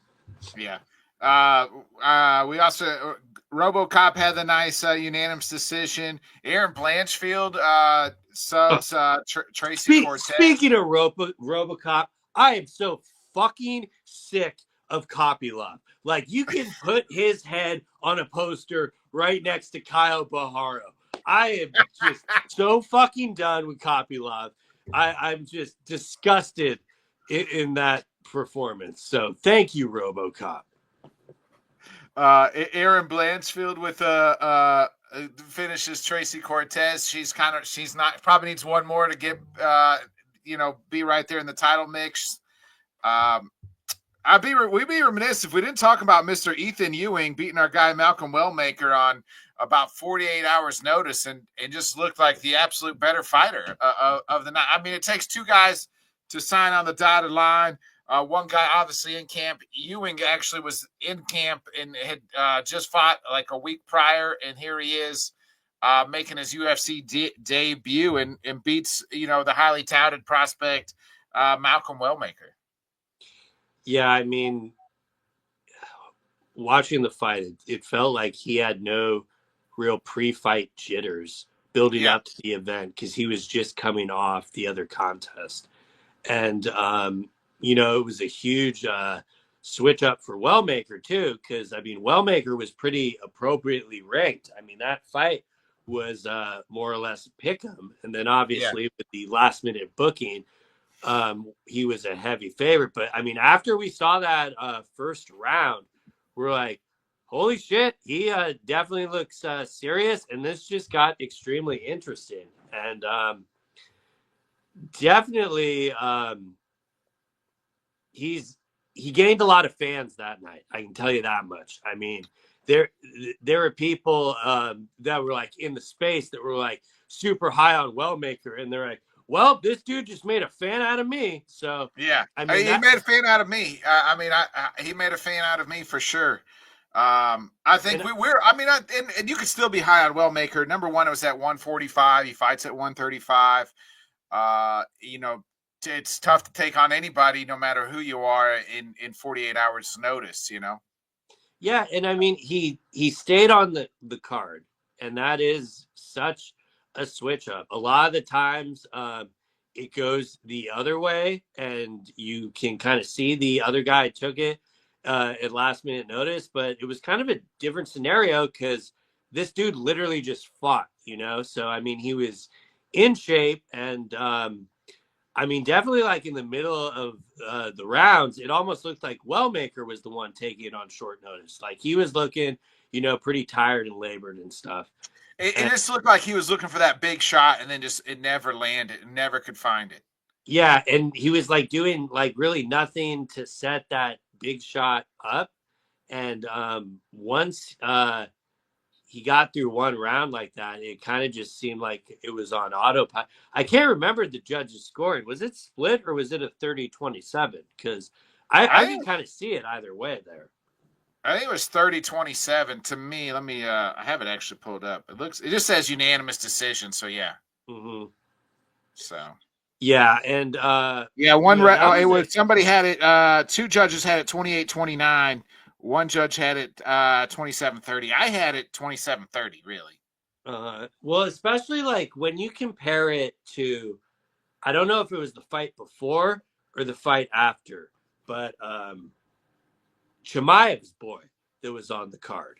yeah. We also RoboCop had the nice unanimous decision. Aaron Blanchfield subs Tracy Cortez. Speaking of RoboCop, I am so fucking sick of Copy Love. Like, you can put his head on a poster right next to Kyle Baharo. I am just so fucking done with Copy Love. I'm just disgusted in that performance. So thank you, RoboCop. Aaron Blanchfield with finishes Tracy Cortez. She's not, probably needs one more to get be right there in the title mix. We'd be remiss if we didn't talk about Mr. Ethan Ewing beating our guy Malcolm Wellmaker on about 48 hours notice, and just looked like the absolute better fighter of the night. I mean, it takes 2 guys to sign on the dotted line. One guy obviously in camp. Ewing actually was in camp and had just fought like a week prior, and here he is making his UFC debut and beats the highly touted prospect Malcolm Wellmaker. Yeah, I mean, watching the fight, it felt like he had no real pre-fight jitters building up to the event, because he was just coming off the other contest. And, it was a huge switch up for Wellmaker, too, because, I mean, Wellmaker was pretty appropriately ranked. I mean, that fight was more or less pick 'em. And then, obviously, with the last-minute booking, he was a heavy favorite. But I mean, after we saw that first round, we're like, holy shit, he definitely looks serious. And this just got extremely interesting. And definitely he gained a lot of fans that night. I can tell you that much. I mean, there were people that were like in the space that were like super high on Wellmaker, and they're like, well, this dude just made a fan out of me. So, Yeah, I mean, he that, made a fan out of me. He made a fan out of me for sure. I think and we're. I mean, and you could still be high on Wellmaker. Number one, it was at 145. He fights at 135. You know, it's tough to take on anybody, no matter who you are, in 48 hours notice. You know. yeah, and I mean, he stayed on the card, and that is such a switch up. A lot of the times, it goes the other way, and you can kind of see the other guy took it at last minute notice. But it was kind of a different scenario because this dude literally just fought, you know. So I mean, he was in shape, and I mean, definitely like in the middle of the rounds, it almost looked like Wellmaker was the one taking it on short notice. Like he was looking, you know, pretty tired and labored and stuff. It And just looked like he was looking for that big shot, and then just it never landed, never could find it. yeah, and he was like doing like really nothing to set that big shot up. And once he got through one round like that, it kind of just seemed like it was on autopilot. I can't remember the judges scoring. Was it split or was it a 30-27? Because I I can think kind of see it either way there. I think it was 30-27 to me. Let me I have it actually pulled up. It just says unanimous decision, so yeah. Hmm. So Yeah, and yeah, you know that it was a was somebody had it two judges had it 28-29. One judge had it 27-30. I had it 27-30, really. well, especially like when you compare it to, I don't know if it was the fight before or the fight after, but Chimaev's boy that was on the card.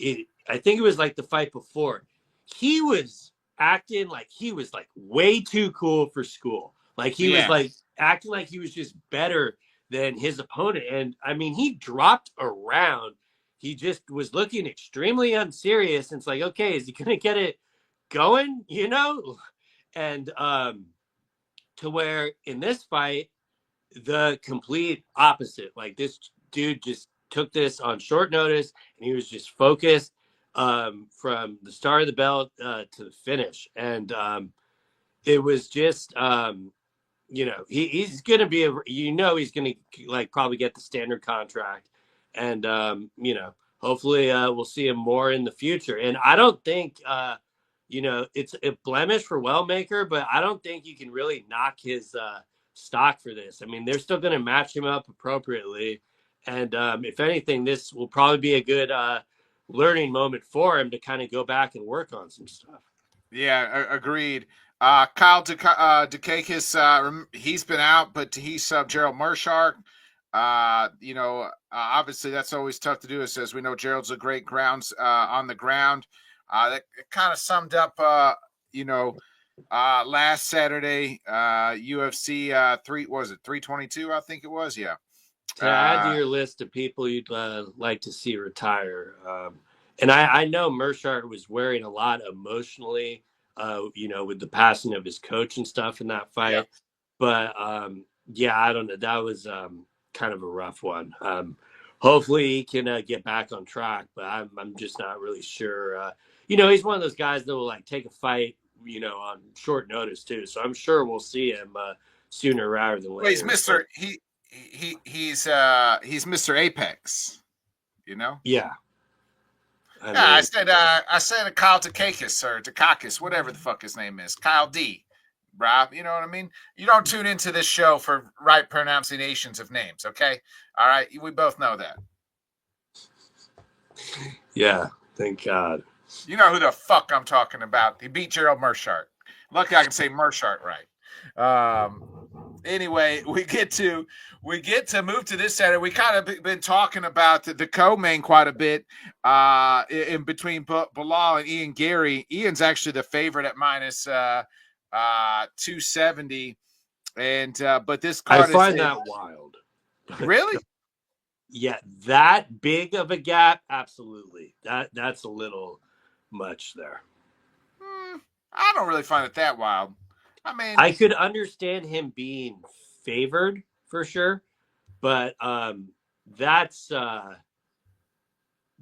I think it was like the fight before. He was acting like he was like way too cool for school. Like he was Yeah. like acting like he was just better than his opponent. And I mean, he dropped around. He just was looking extremely unserious. And it's like, okay, is he going to get it going? You know? And to where in this fight, the complete opposite. Like this dude just took this on short notice, and he was just focused from the start of the belt to the finish. And it was just, you know, he's going to be, he's going to like probably get the standard contract. And, you know, hopefully we'll see him more in the future. And I don't think, you know, it's a blemish for Wellmaker, but I don't think you can really knock his stock for this. I mean, they're still going to match him up appropriately. And if anything, this will probably be a good learning moment for him to kind of go back and work on some stuff. Yeah, agreed. Kyle Dukakis, he's been out, but he's sub Gerald Mershark. Obviously that's always tough to do. As we know, Gerald's a great grounds on the ground. That kind of summed up, last Saturday, UFC 322, I think it was. Yeah. To add to your list of people you'd like to see retire, and I know Mershart was wearing a lot emotionally, you know, with the passing of his coach and stuff in that Yeah. fight. But yeah, I don't know. That was kind of a rough one. Hopefully he can get back on track, but I'm just not really sure. You know, he's one of those guys that will like take a fight, you know, on short notice too. So I'm sure we'll see him sooner rather than Well, he's later. But Mr. He's Mr. Apex, you know? yeah, I Yeah, mean, I said Kyle Dukakis or Dukakis, whatever the fuck his name is. Kyle D. Rob, you know what I mean? You don't tune into this show for right pronunciations of names, okay? All right, we both know that. yeah, thank God. You know who the fuck I'm talking about. He beat Gerald Mershart. Lucky I can say Mershart right. Anyway, we get to move to this Saturday. We kind of been talking about the co-main quite a bit in between Bilal and Ian Gary. Ian's actually the favorite at minus 270, and but this I card find that wild. really. Yeah, that big of a gap, absolutely. That's a little much there. I don't really find it that wild. I mean, I could understand him being favored for sure, but that's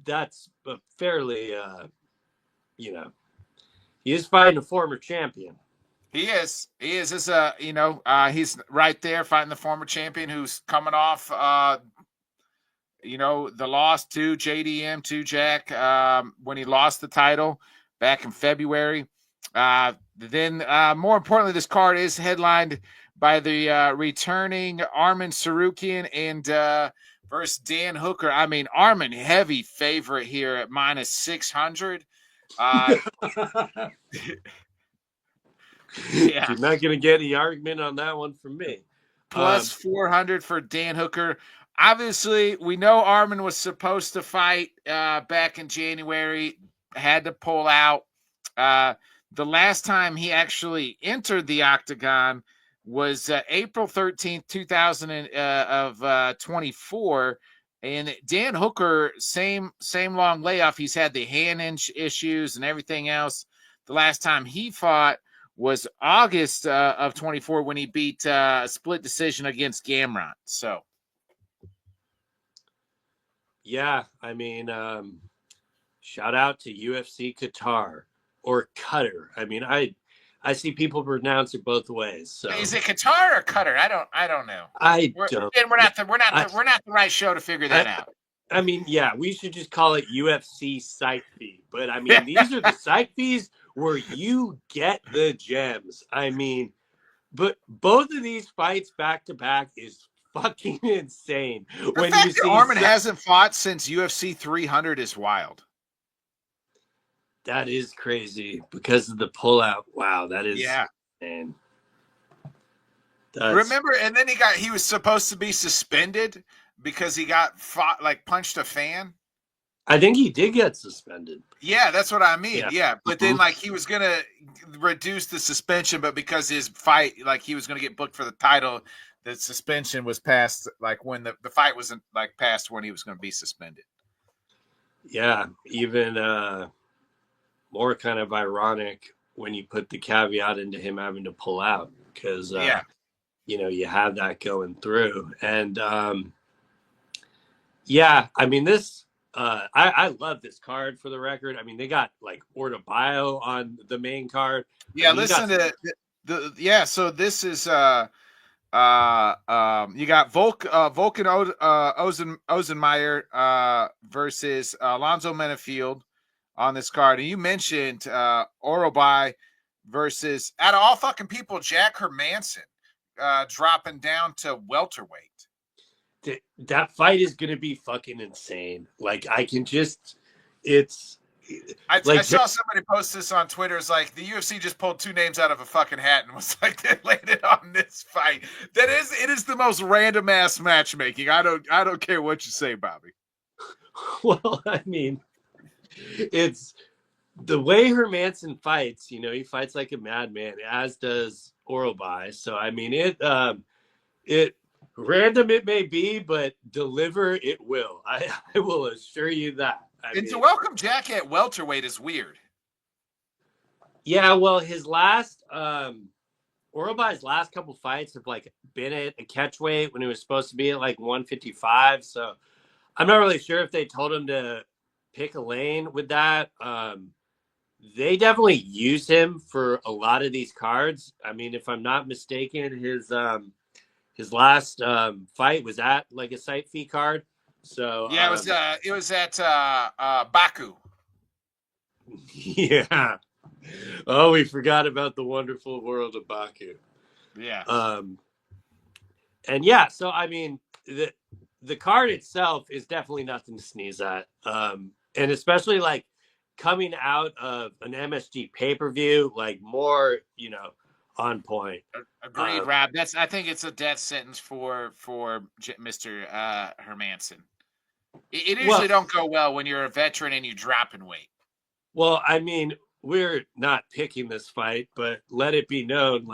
that's a fairly you know, He is fighting a former champion. He is. He is. He's he's right there fighting the former champion who's coming off the loss to JDM, to Jack, when he lost the title back in February. Then, more importantly, this card is headlined by the returning Arman Sarukian and versus Dan Hooker. I mean, Arman, heavy favorite here at minus 600. Yeah. You're not going to get any argument on that one from me. Plus 400 for Dan Hooker. Obviously, we know Arman was supposed to fight back in January, had to pull out. The last time he actually entered the octagon was April 13th, 2024. And Dan Hooker, same long layoff. He's had the hand issues and everything else. The last time he fought was August of 24 when he beat a split decision against Gamrot. So, yeah, I mean, shout out to UFC Qatar or Qatar. I mean, I see people pronounce it both ways. So is it Qatar or Qatar? I don't know. We're not the right show to figure that out. I mean, yeah, we should just call it UFC site fee. But I mean, these are the site fees where you get the gems. I mean, but both of these fights back to back is fucking insane. The fact that Arman hasn't fought since UFC 300 is wild. That is crazy because of the pullout. Wow, that is insane. Remember, and then he was supposed to be suspended because he got punched a fan. I think he did get suspended. Yeah, that's what I mean. Yeah. But then he was gonna reduce the suspension, but because his fight, he was gonna get booked for the title, the suspension was passed when the fight wasn't passed when he was gonna be suspended. Yeah, even more kind of ironic when you put the caveat into him having to pull out because you have that going through. And I mean this I love this card for the record. I mean, they got Orta Bio on the main card. Yeah, listen to so this is you got Volkan Ozenmeyer versus Alonzo Menafield on this card. And you mentioned Orobai versus, out of all fucking people, Jack Hermanson dropping down to welterweight. That fight is going to be fucking insane. I saw somebody post this on Twitter. It's the UFC just pulled two names out of a fucking hat and was they laid it on this fight. It is the most random ass matchmaking. I don't care what you say, Bobby. Well, I mean, it's the way Hermanson fights. He fights like a madman, as does Orobai. So I mean, it random it may be, but deliver it will. I will assure you that. To welcome Jack at welterweight is weird. Yeah, well, his last Orobai's last couple fights have been at a catchweight when he was supposed to be at 155. So I'm not really sure if they told him to pick a lane with that. They definitely use him for a lot of these cards. I mean, if I'm not mistaken, his last fight was at a site fee card. So yeah, it was at Baku. Yeah. Oh, we forgot about the wonderful world of Baku. Yeah. And yeah, so I mean, the card itself is definitely nothing to sneeze at. And especially coming out of an MSG pay-per-view, more, on point. Agreed, Rob. I think it's a death sentence for Mr. Hermanson. It usually don't go well when you're a veteran and you drop in weight. Well, I mean, we're not picking this fight, but let it be known,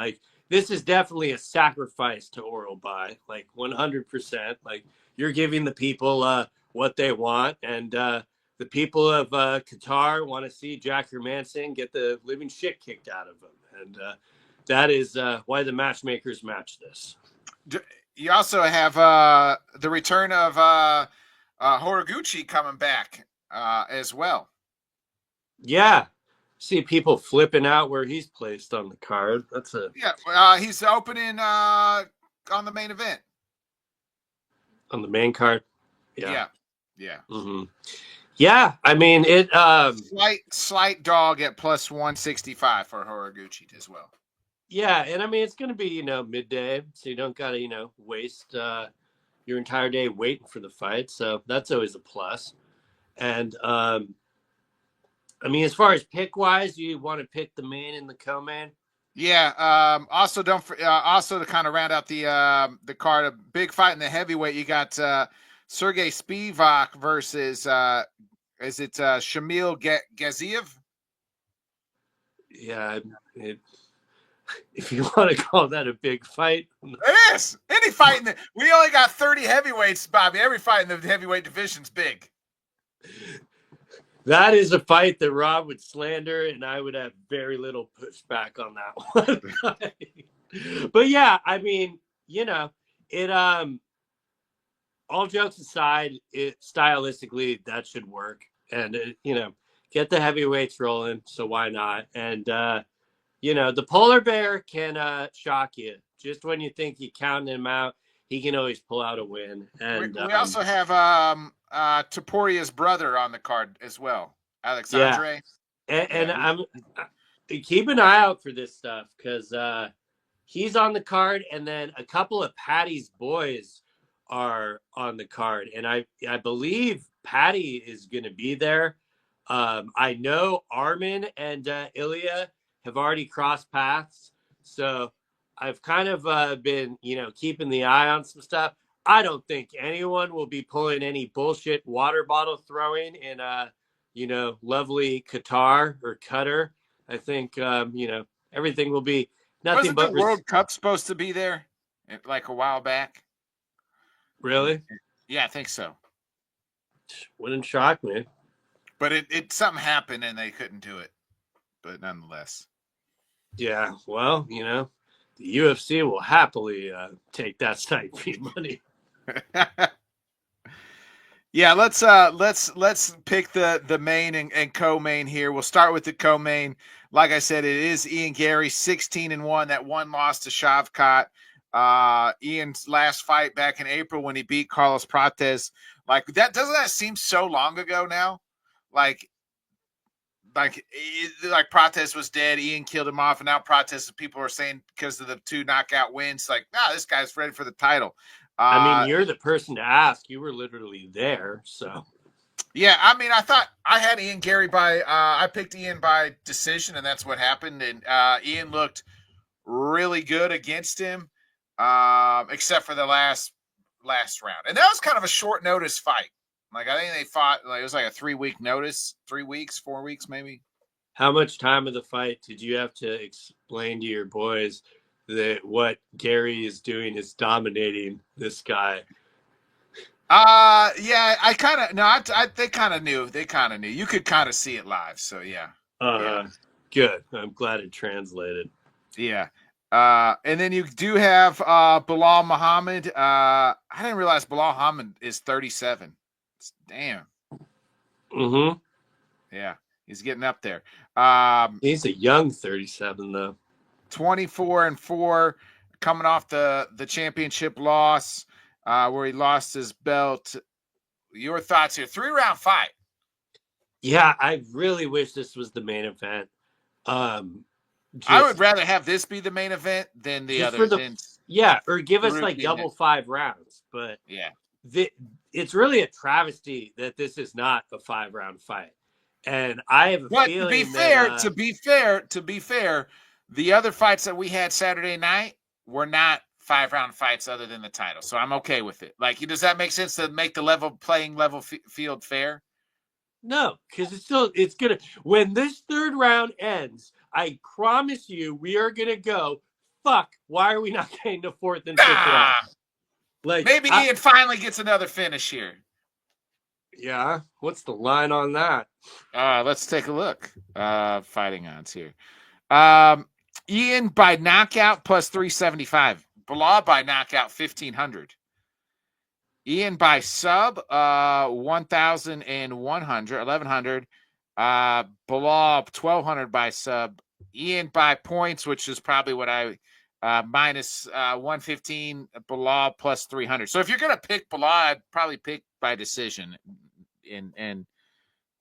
this is definitely a sacrifice to Orobai, 100%. You're giving the people what they want, and the people of Qatar want to see Jack Hermanson get the living shit kicked out of him, and that is why the matchmakers match this. You also have the return of Horiguchi coming back as well. Yeah. See people flipping out where he's placed on the card. That's a he's opening on the main event. on the main card. Yeah. Yeah. Mm-hmm. Yeah, I mean it. Slight dog at plus 165 for Horiguchi as well. Yeah, and I mean it's going to be midday, so you don't got to waste your entire day waiting for the fight. So that's always a plus. And I mean, as far as pick wise, you want to pick the main and the co-main. Yeah. Also, also to kind of round out the card, a big fight in the heavyweight. You got Sergey Spivak versus is it Shamil Gaziev? Yeah, if you want to call that a big fight, it is. Any fight in we only got 30 heavyweights, Bobby. Every fight in the heavyweight division's big. That is a fight that Rob would slander, and I would have very little pushback on that one. But yeah, I mean, it all jokes aside, stylistically that should work, and get the heavyweights rolling. So why not? And the polar bear can shock you just when you think you're counting him out. He can always pull out a win. And we also have Toporia's brother on the card as well, Alexandre. Yeah. And I'm keep an eye out for this stuff because he's on the card, and then a couple of Patty's boys are on the card, and I believe Patty is going to be there. I know Armin and Ilya have already crossed paths, so I've kind of been, keeping the eye on some stuff. I don't think anyone will be pulling any bullshit water bottle throwing in, lovely Qatar or Qatar. I think, everything will be nothing. Wasn't the World Cup supposed to be there like a while back? Really? Yeah, I think so. Wouldn't shock me. But it something happened and they couldn't do it. But nonetheless. Yeah, well, the UFC will happily take that site fee money. Yeah, let's pick the main and co-main here. We'll start with the co-main. Like I said, it is Ian Gary, 16-1. That one loss to Shavkat. Ian's last fight back in April when he beat Carlos Prates. Like that, doesn't that seem so long ago now? Like Prates was dead, Ian killed him off, and now Prates, people are saying because of the 2 knockout wins, like, this guy's ready for the title. I mean, you're the person to ask. You were literally there, so. Yeah, I mean, I thought I had Ian Gary I picked Ian by decision, and that's what happened. And Ian looked really good against him, except for the last round. And that was kind of a short notice fight. Like, I think they fought, it was like a 3-week notice, 3 weeks, 4 weeks, maybe. How much time of the fight did you have to explain to your boys that what Gary is doing is dominating this guy? Yeah, I kind of, no, they kind of knew. They kind of knew. You could kind of see it live, so yeah. Yeah. Good. I'm glad it translated. Yeah. And then you do have Bilal Muhammad. I didn't realize Bilal Muhammad is 37. Damn. Mm-hmm. Yeah, he's getting up there. He's a young 37 though. 24-4, coming off the championship loss, where he lost his belt. Your thoughts here? 3-round fight. Yeah, I really wish this was the main event. I would rather have this be the main event than the other. Or give us like double 5 rounds. But yeah. It's really a travesty that this is not a 5-round fight, and I have a feeling. To be fair, the other fights that we had Saturday night were not 5-round fights, other than the title. So I'm okay with it. Like, does that make sense to make the playing level field fair? No, because it's gonna. When this 3rd round ends, I promise you, we are gonna go. Fuck! Why are we not getting to 4th and 5th round? Like, maybe Ian finally gets another finish here. Yeah. What's the line on that? Let's take a look. Fighting odds here. Ian by knockout plus 375. Bilal by knockout 1,500. Ian by sub 1,100. Bilal 1,200 by sub. Ian by points, which is probably what I minus 115. Bilal plus 300. So if you're gonna pick Bilal, I'd probably pick by decision and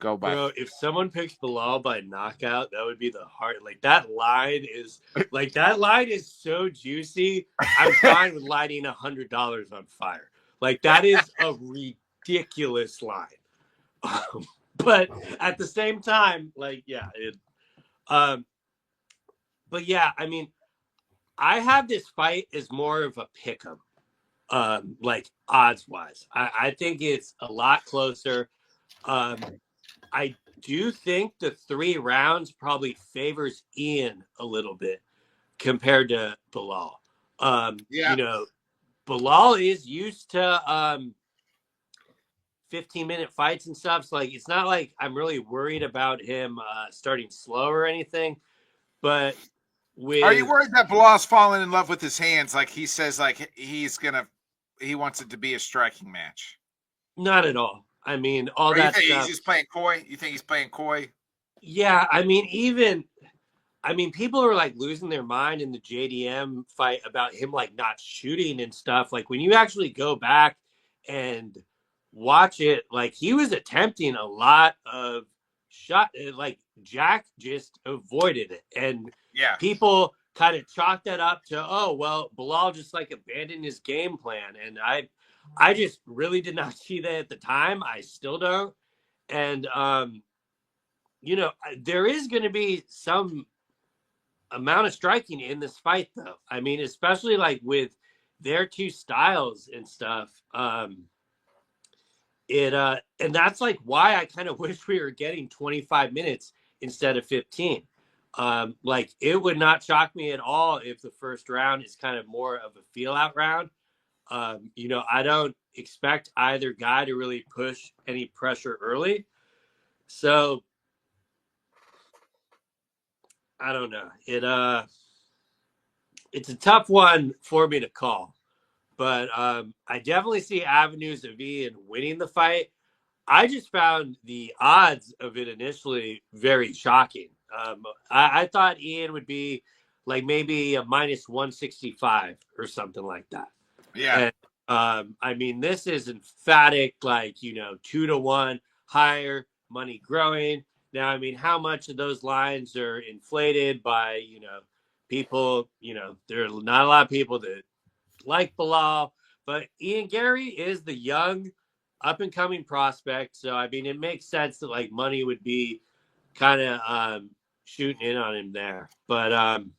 go by. Bro, if someone picks Bilal by knockout, that would be the heart. Like that line is so juicy. I'm fine with lighting $100 on fire. Like that is a ridiculous line. But at the same time, like um, but yeah, I mean, I have this fight as more of a pick'em, like odds wise. I think it's a lot closer. I do think the 3 rounds probably favors Ian a little bit compared to Bilal. Yeah. Bilal is used to 15-minute fights and stuff. So like, it's not like I'm really worried about him starting slow or anything. But Are you with worried that Bilal's falling in love with his hands? Like he says, like he wants it to be a striking match. not at all. I mean, all Or you that think he's stuff. just playing coy? You think he's playing coy? Yeah, I mean, people are like losing their mind in the JDM fight about him like not shooting and stuff. Like when you actually go back and watch it, like he was attempting a lot of shot. Like Jack just avoided it, and Yeah. people kind of chalked that up to, oh well, Bilal just like abandoned his game plan, and I just really did not see that at the time. I still don't, and there is going to be some amount of striking in this fight, though. I mean, especially like with their two styles and stuff. And that's like why I kind of wish we were getting 25 minutes instead of 15. Like it would not shock me at all if the first round is kind of more of a feel out round. I don't expect either guy to really push any pressure early. So I don't know. It's a tough one for me to call, but I definitely see avenues of Ian winning the fight. I just found the odds of it initially very shocking. I thought Ian would be like maybe a minus 165 or something like that. Yeah. And I mean, this is emphatic, like, 2-1 higher, money growing. Now, I mean, how much of those lines are inflated by, people, there are not a lot of people that like Bilal, but Ian Gary is the young, up and coming prospect. So, I mean, it makes sense that like money would be kind of shooting in on him there. But And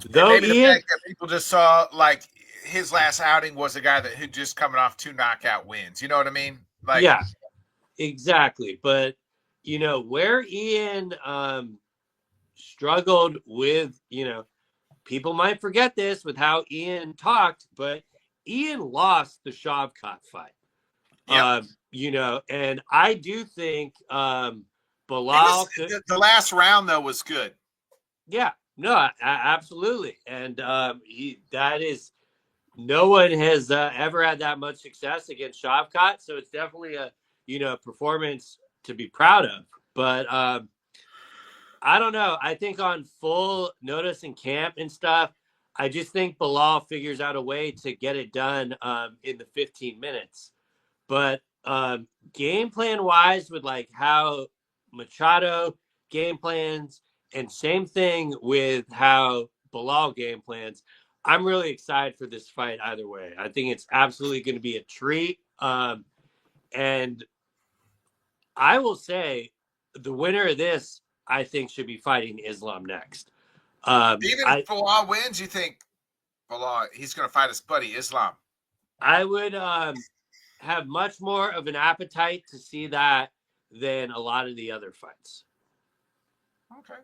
though maybe the Ian, fact that people just saw like his last outing was a guy that who just coming off 2 knockout wins. You know what I mean? Like, yeah, exactly. But where Ian struggled with, people might forget this with how Ian talked, but Ian lost the Shavkat fight. yeah, And I do think he was Bilal could, the last round though was good. yeah, no, absolutely. And that is, no one has ever had that much success against Shavkat. So it's definitely a, performance to be proud of. But I don't know. I think on full notice in camp and stuff, I just think Bilal figures out a way to get it done in the 15 minutes. But game plan wise, with like how Machado game plans, and same thing with how Bilal game plans, I'm really excited for this fight either way. I think it's absolutely going to be a treat. And I will say the winner of this, I think, should be fighting Islam next. Even if Bilal wins, you think Bilal he's going to fight his buddy Islam? I would have much more of an appetite to see that than a lot of the other fights. Okay.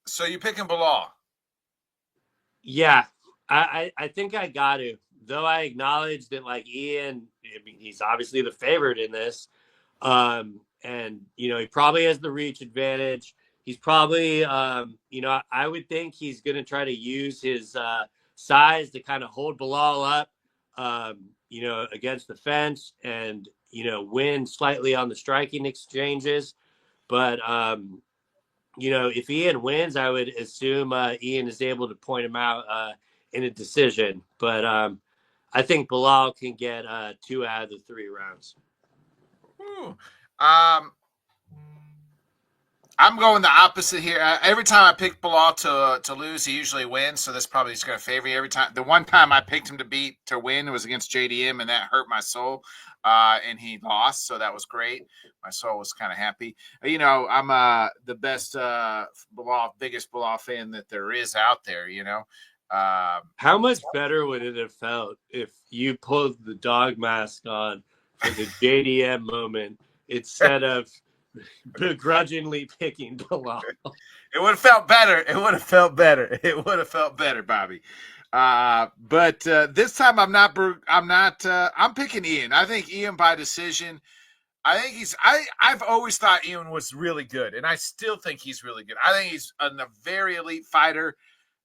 So you picking Bilal? Yeah, I think I got to. Though I acknowledge that, like Ian, I mean, he's obviously the favorite in this, and he probably has the reach advantage. He's probably, I would think he's going to try to use his size to kind of hold Bilal up, against the fence, and win slightly on the striking exchanges. But, if Ian wins, I would assume Ian is able to point him out in a decision. But I think Bilal can get 2 out of the 3 rounds. I'm going the opposite here. Every time I pick Bilal to lose, he usually wins. So this probably is going to favor you every time. The one time I picked him to win was against JDM, and that hurt my soul. And he lost, so that was great. My soul was kind of happy. I'm the best biggest Bilal fan that there is out there. How much better would it have felt if you pulled the dog mask on for the JDM moment instead of begrudgingly picking Bilal? It would have felt better. It would have felt better. It would have felt better, Bobby. But this time I'm picking Ian. I think Ian by decision. I think I've always thought Ian was really good, and I still think he's really good. I think he's a very elite fighter.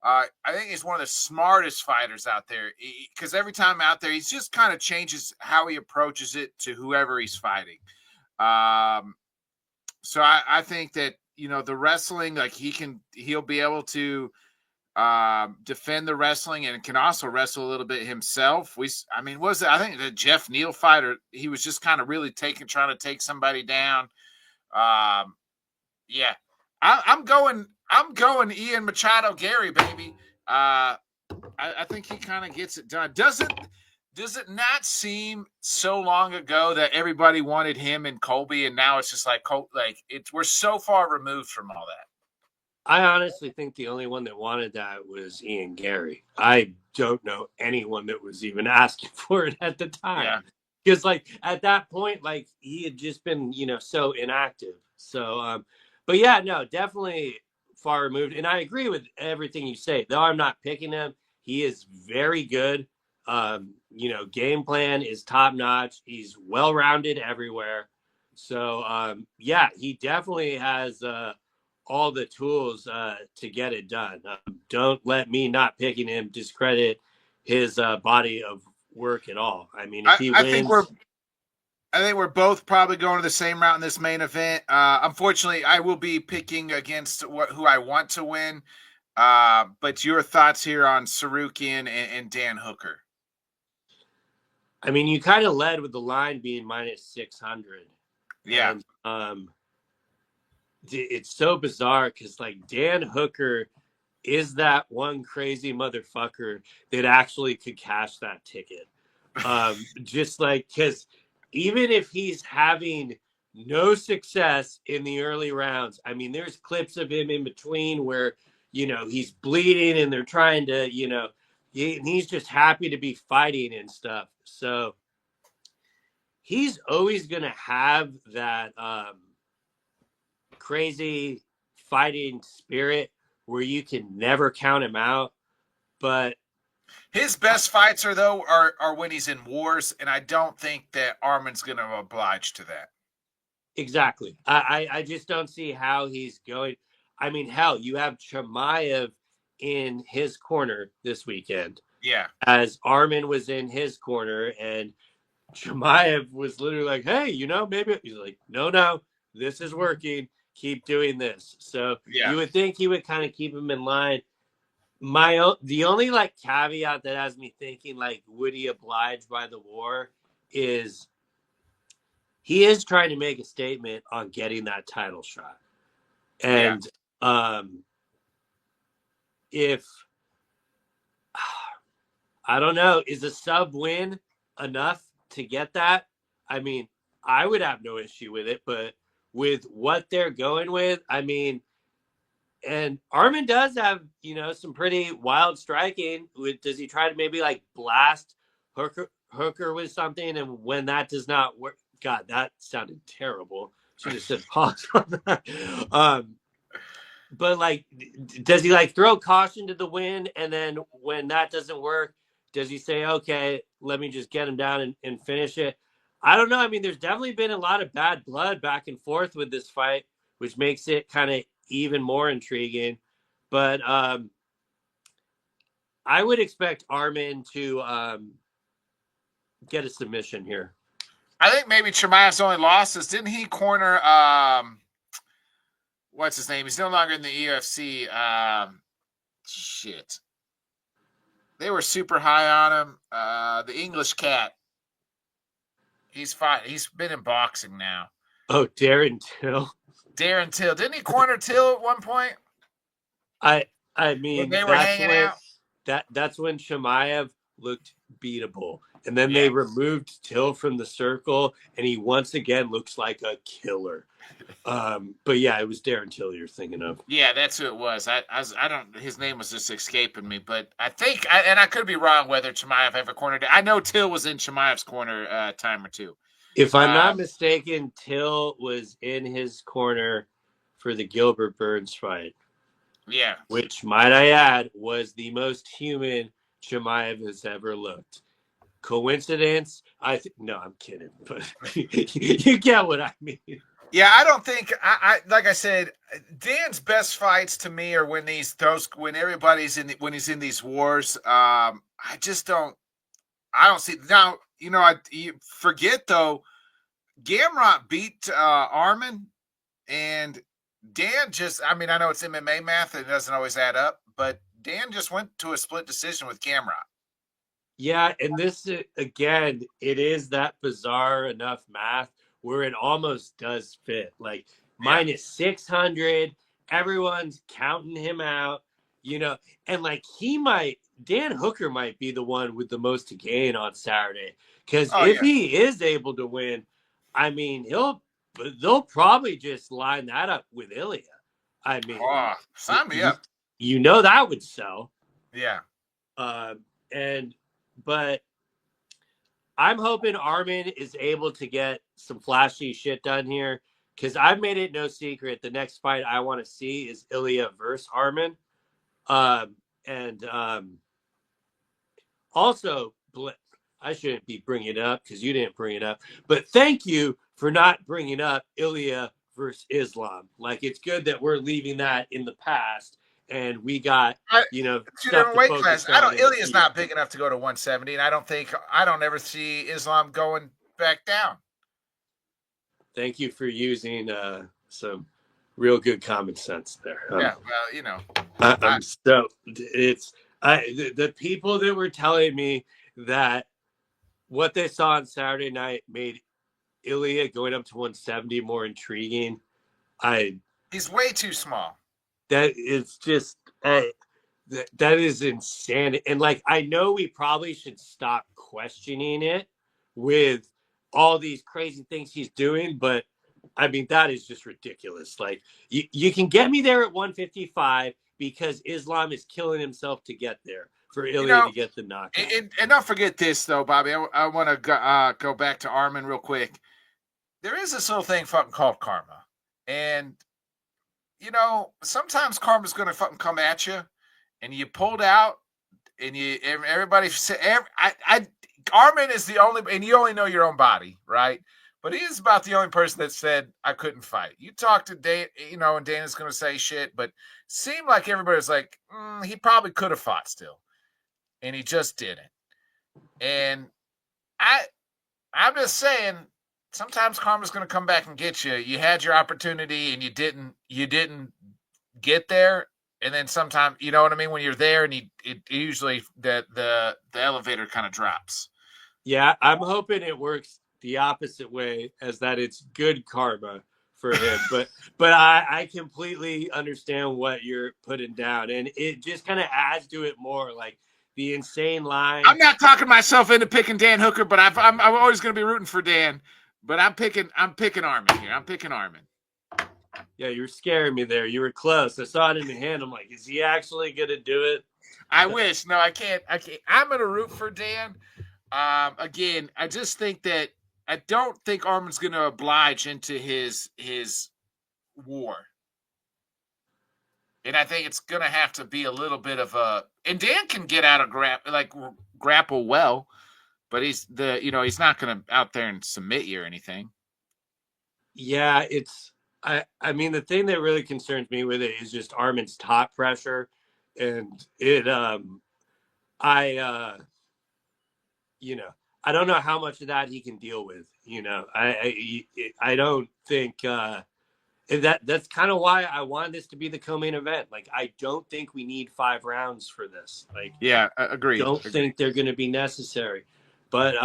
I think he's one of the smartest fighters out there, because every time out there, he just kind of changes how he approaches it to whoever he's fighting. So I think that, the wrestling, like he'll be able to defend the wrestling and can also wrestle a little bit himself. I think the Jeff Neal fighter, he was just kind of really trying to take somebody down. Yeah, I'm going Ian Machado Gary, baby. I think he kind of gets it done. Does it not seem so long ago that everybody wanted him and Colby, and now it's just like we're so far removed from all that? I honestly think the only one that wanted that was Ian Gary. I don't know anyone that was even asking for it at the time. Because at that point, he had just been, so inactive. So, but yeah, no, definitely far removed. And I agree with everything you say. Though I'm not picking him, he is very good. Game plan is top notch. He's well-rounded everywhere. So, he definitely has all the tools to get it done. Don't let me not picking him discredit his body of work at all. I mean, if he wins, I think we're both probably going to the same route in this main event. Unfortunately, I will be picking against who I want to win. But your thoughts here on Sarukian and Dan Hooker? I mean, you kind of led with the line being -600. Yeah. And, it's so bizarre because Dan Hooker is that one crazy motherfucker that actually could cash that ticket. Just because even if he's having no success in the early rounds, I mean, there's clips of him in between where, he's bleeding and they're trying to, he's just happy to be fighting and stuff. So he's always going to have that crazy fighting spirit where you can never count him out. But his best fights are when he's in wars, and I don't think that Armin's going to oblige to that. Exactly. I just don't see how he's going. I mean, hell, you have Chimaev in his corner this weekend. Yeah. As Armin was in his corner, and Chimaev was literally like, hey, maybe he's like, no, this is working. Keep doing this. So you would think he would kind of keep him in line. The only caveat that has me thinking would he oblige by the war is he is trying to make a statement on getting that title shot. And if I don't know, is a sub win enough to get that? I mean, I would have no issue with it, but with what they're going with, I mean, and Armin does have, some pretty wild striking. Does he try to maybe blast Hooker with something? And when that does not work, God, that sounded terrible. Should have said pause on that. But does he throw caution to the wind? And then when that doesn't work, does he say, okay, let me just get him down and finish it? I don't know. I mean, there's definitely been a lot of bad blood back and forth with this fight, which makes it kind of even more intriguing. But I would expect Armin to get a submission here. I think maybe Chimaev's only loss is didn't he corner what's his name? He's no longer in the UFC. Shit. They were super high on him. The English cat. He's fine. He's been in boxing now. Oh, Darren Till. Darren Till. Didn't he corner Till at one point? I When mean they were hanging out? that's when Chimaev looked beatable. And then Yeah. they removed Till from the circle, and he once again looks like a killer. But yeah, it was Darren Till you're thinking of. Yeah, that's who it was. I don't. His name was just escaping me, but I think, and I could be wrong whether Chimaev ever cornered it. I know Till was in Chimaev's corner time or two. If I'm not mistaken, Till was in his corner for the Gilbert Burns fight. Yeah. Which, might I add, was the most human Chimaev has ever looked. Coincidence? No, I'm kidding, but you get what I mean. Yeah, I don't think I like I said, Dan's best fights to me are when when everybody's when he's in these wars. I just don't see now. You forget though. Gamrot beat Armin, and Dan just. I mean, I know it's MMA math and it doesn't always add up, but Dan just went to a split decision with Gamrot. Yeah, and this again, it is that bizarre enough math where it almost does fit. Like minus 600, everyone's counting him out, and like Dan Hooker might be the one with the most to gain on Saturday. Because if he is able to win, I mean, they'll probably just line that up with Ilya. I mean, sign me up. That would sell. Yeah. But I'm hoping Armin is able to get some flashy shit done here, because I've made it no secret the next fight I want to see is Ilya versus Armin. Also, I shouldn't be bringing it up because you didn't bring it up, but thank you for not bringing up Ilya versus Islam. Like, it's good that we're leaving that in the past. And we got, two different weight classes. Ilya's not big enough to go to 170, and I don't ever see Islam going back down. Thank you for using some real good common sense there. Yeah, well, the people that were telling me that what they saw on Saturday night made Ilya going up to 170 more intriguing. He's way too small. That is just that is insane. And like, I know we probably should stop questioning it with all these crazy things he's doing, but I mean, that is just ridiculous. Like, you can get me there at 155 because Islam is killing himself to get there for Ilya to get the knockout. And don't forget this, though, Bobby. I want to go back to Armin real quick. There is this little thing fucking called karma. And, sometimes karma's going to fucking come at you. And you pulled out, and everybody said, Armin is the only, and you only know your own body, right? But he is about the only person that said, I couldn't fight. You talk to Dan, and Dana's going to say shit, but seemed like everybody was like, he probably could have fought still. And he just didn't. And I'm just saying, sometimes karma's going to come back and get you. You had your opportunity and you didn't get there. And then sometimes, you know what I mean? When you're there and it usually the elevator kind of drops. Yeah, I'm hoping it works the opposite way, as that it's good karma for him. but I completely understand what you're putting down. And it just kind of adds to it more, like the insane line. I'm not talking myself into picking Dan Hooker, but I'm always going to be rooting for Dan. But I'm picking Armin here. I'm picking Armin. Yeah, you were scaring me there. You were close. I saw it in your hand. I'm like, is he actually going to do it? I wish. No, I can't. I'm going to root for Dan. Again, I just think that I don't think Armin's going to oblige into his war. And I think it's going to have to be a little bit of a... And Dan can get out of grapple well, but he's not going to out there and submit you or anything. Yeah, I mean, the thing that really concerns me with it is just Armin's top pressure, and I don't know how much of that he can deal with. I don't think that's kind of why I wanted this to be the co-main event. Like, I don't think we need 5 rounds for this. Like, yeah, agreed. Don't think they're going to be necessary. But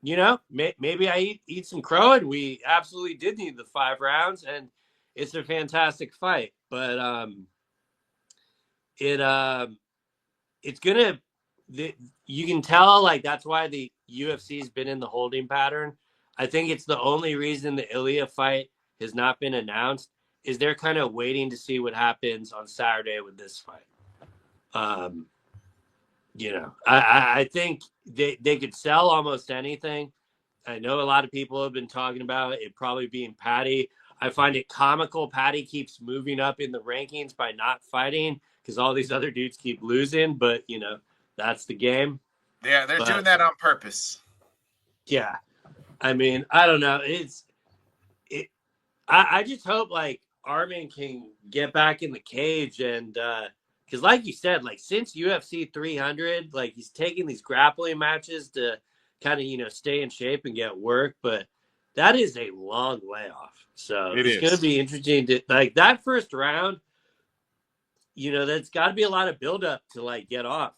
maybe I eat some crow, and we absolutely did need the 5 rounds, and it's a fantastic fight. But it's gonna. You can tell, like, that's why the UFC's been in the holding pattern. I think it's the only reason the Ilya fight has not been announced is they're kind of waiting to see what happens on Saturday with this fight. I think they could sell almost anything. I know a lot of people have been talking about it probably being Patty. I find it comical Patty keeps moving up in the rankings by not fighting because all these other dudes keep losing, but that's the game. Yeah, they're doing that on purpose. Yeah. I mean, I don't know. I just hope, like, Armin can get back in the cage and because, like you said, like, since UFC 300, like, he's taking these grappling matches to kind of, stay in shape and get work, but that is a long layoff. So it's going to be interesting to, like, that first round, that's got to be a lot of buildup to, like, get off.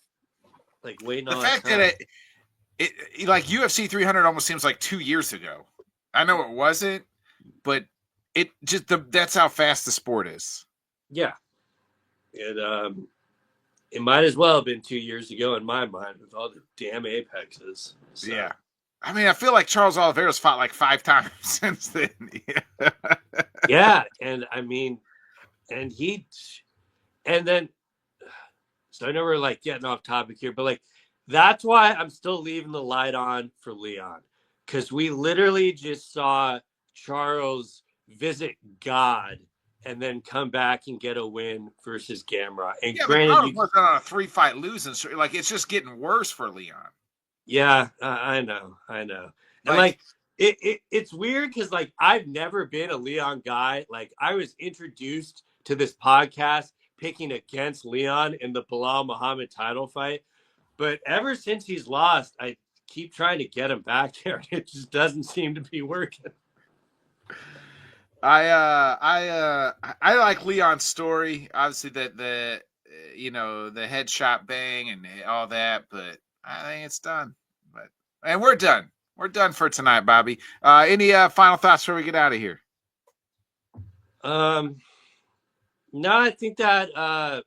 Like, waiting on the fact that it like UFC 300 almost seems like 2 years ago. I know it wasn't, but it just that's how fast the sport is. Yeah, it might as well have been 2 years ago in my mind with all the damn apexes. So. Yeah, I mean, I feel like Charles Oliveira's fought like 5 times since then. Yeah, and I mean, so I know we're, like, getting off topic here, but, like, that's why I'm still leaving the light on for Leon, because we literally just saw Charles visit God and then come back and get a win versus Gamrot. And granted, he wasn't on a 3-fight losing streak. Like, it's just getting worse for Leon. Yeah, I know. And like it's weird because, like, I've never been a Leon guy. Like, I was introduced to this podcast picking against Leon in the Bilal Muhammad title fight. But ever since he's lost, I keep trying to get him back there. It just doesn't seem to be working. I like Leon's story. Obviously, the headshot bang and all that, but I think it's done. And we're done. We're done for tonight, Bobby. Any final thoughts before we get out of here? No, I think that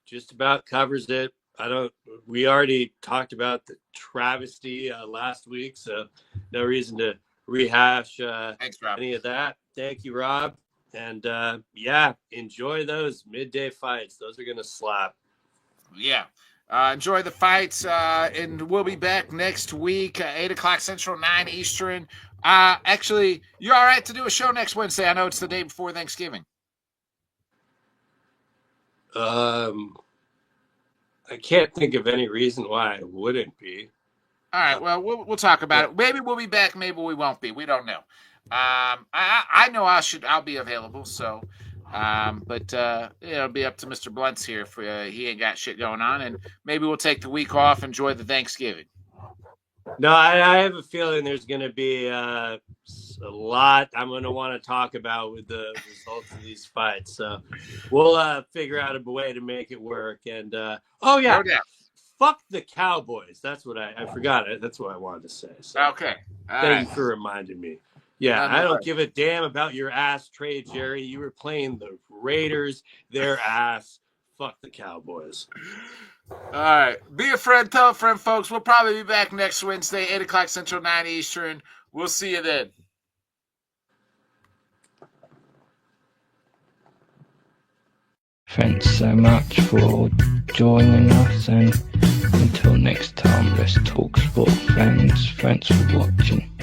just about covers it. We already talked about the travesty last week, so no reason to rehash Thanks, Rob. any of that. Thank you, Rob. And enjoy those midday fights. Those are going to slap. Yeah. Enjoy the fights, and we'll be back next week, 8 o'clock Central, 9 Eastern. Actually, you're all right to do a show next Wednesday. I know it's the day before Thanksgiving. I can't think of any reason why I wouldn't be. All right, well, we'll talk about it. Maybe we'll be back. Maybe we won't be. We don't know. I know I'll be available. So, but it'll be up to Mr. Blunt's here if he ain't got shit going on, and maybe we'll take the week off, enjoy the Thanksgiving. No, I have a feeling there's going to be a lot I'm going to want to talk about with the results of these fights. So we'll figure out a way to make it work. And fuck the Cowboys. That's what I forgot. That's what I wanted to say. So okay. Thank you for reminding me. Yeah, I don't give a damn about your ass trade, Jerry. You were playing the Raiders, their ass. Fuck the Cowboys. All right. Be a friend, tell a friend, folks. We'll probably be back next Wednesday, 8 o'clock Central, 9 Eastern. We'll see you then. Thanks so much for joining us, and until next time, let's talk sport, friends. Thanks for watching.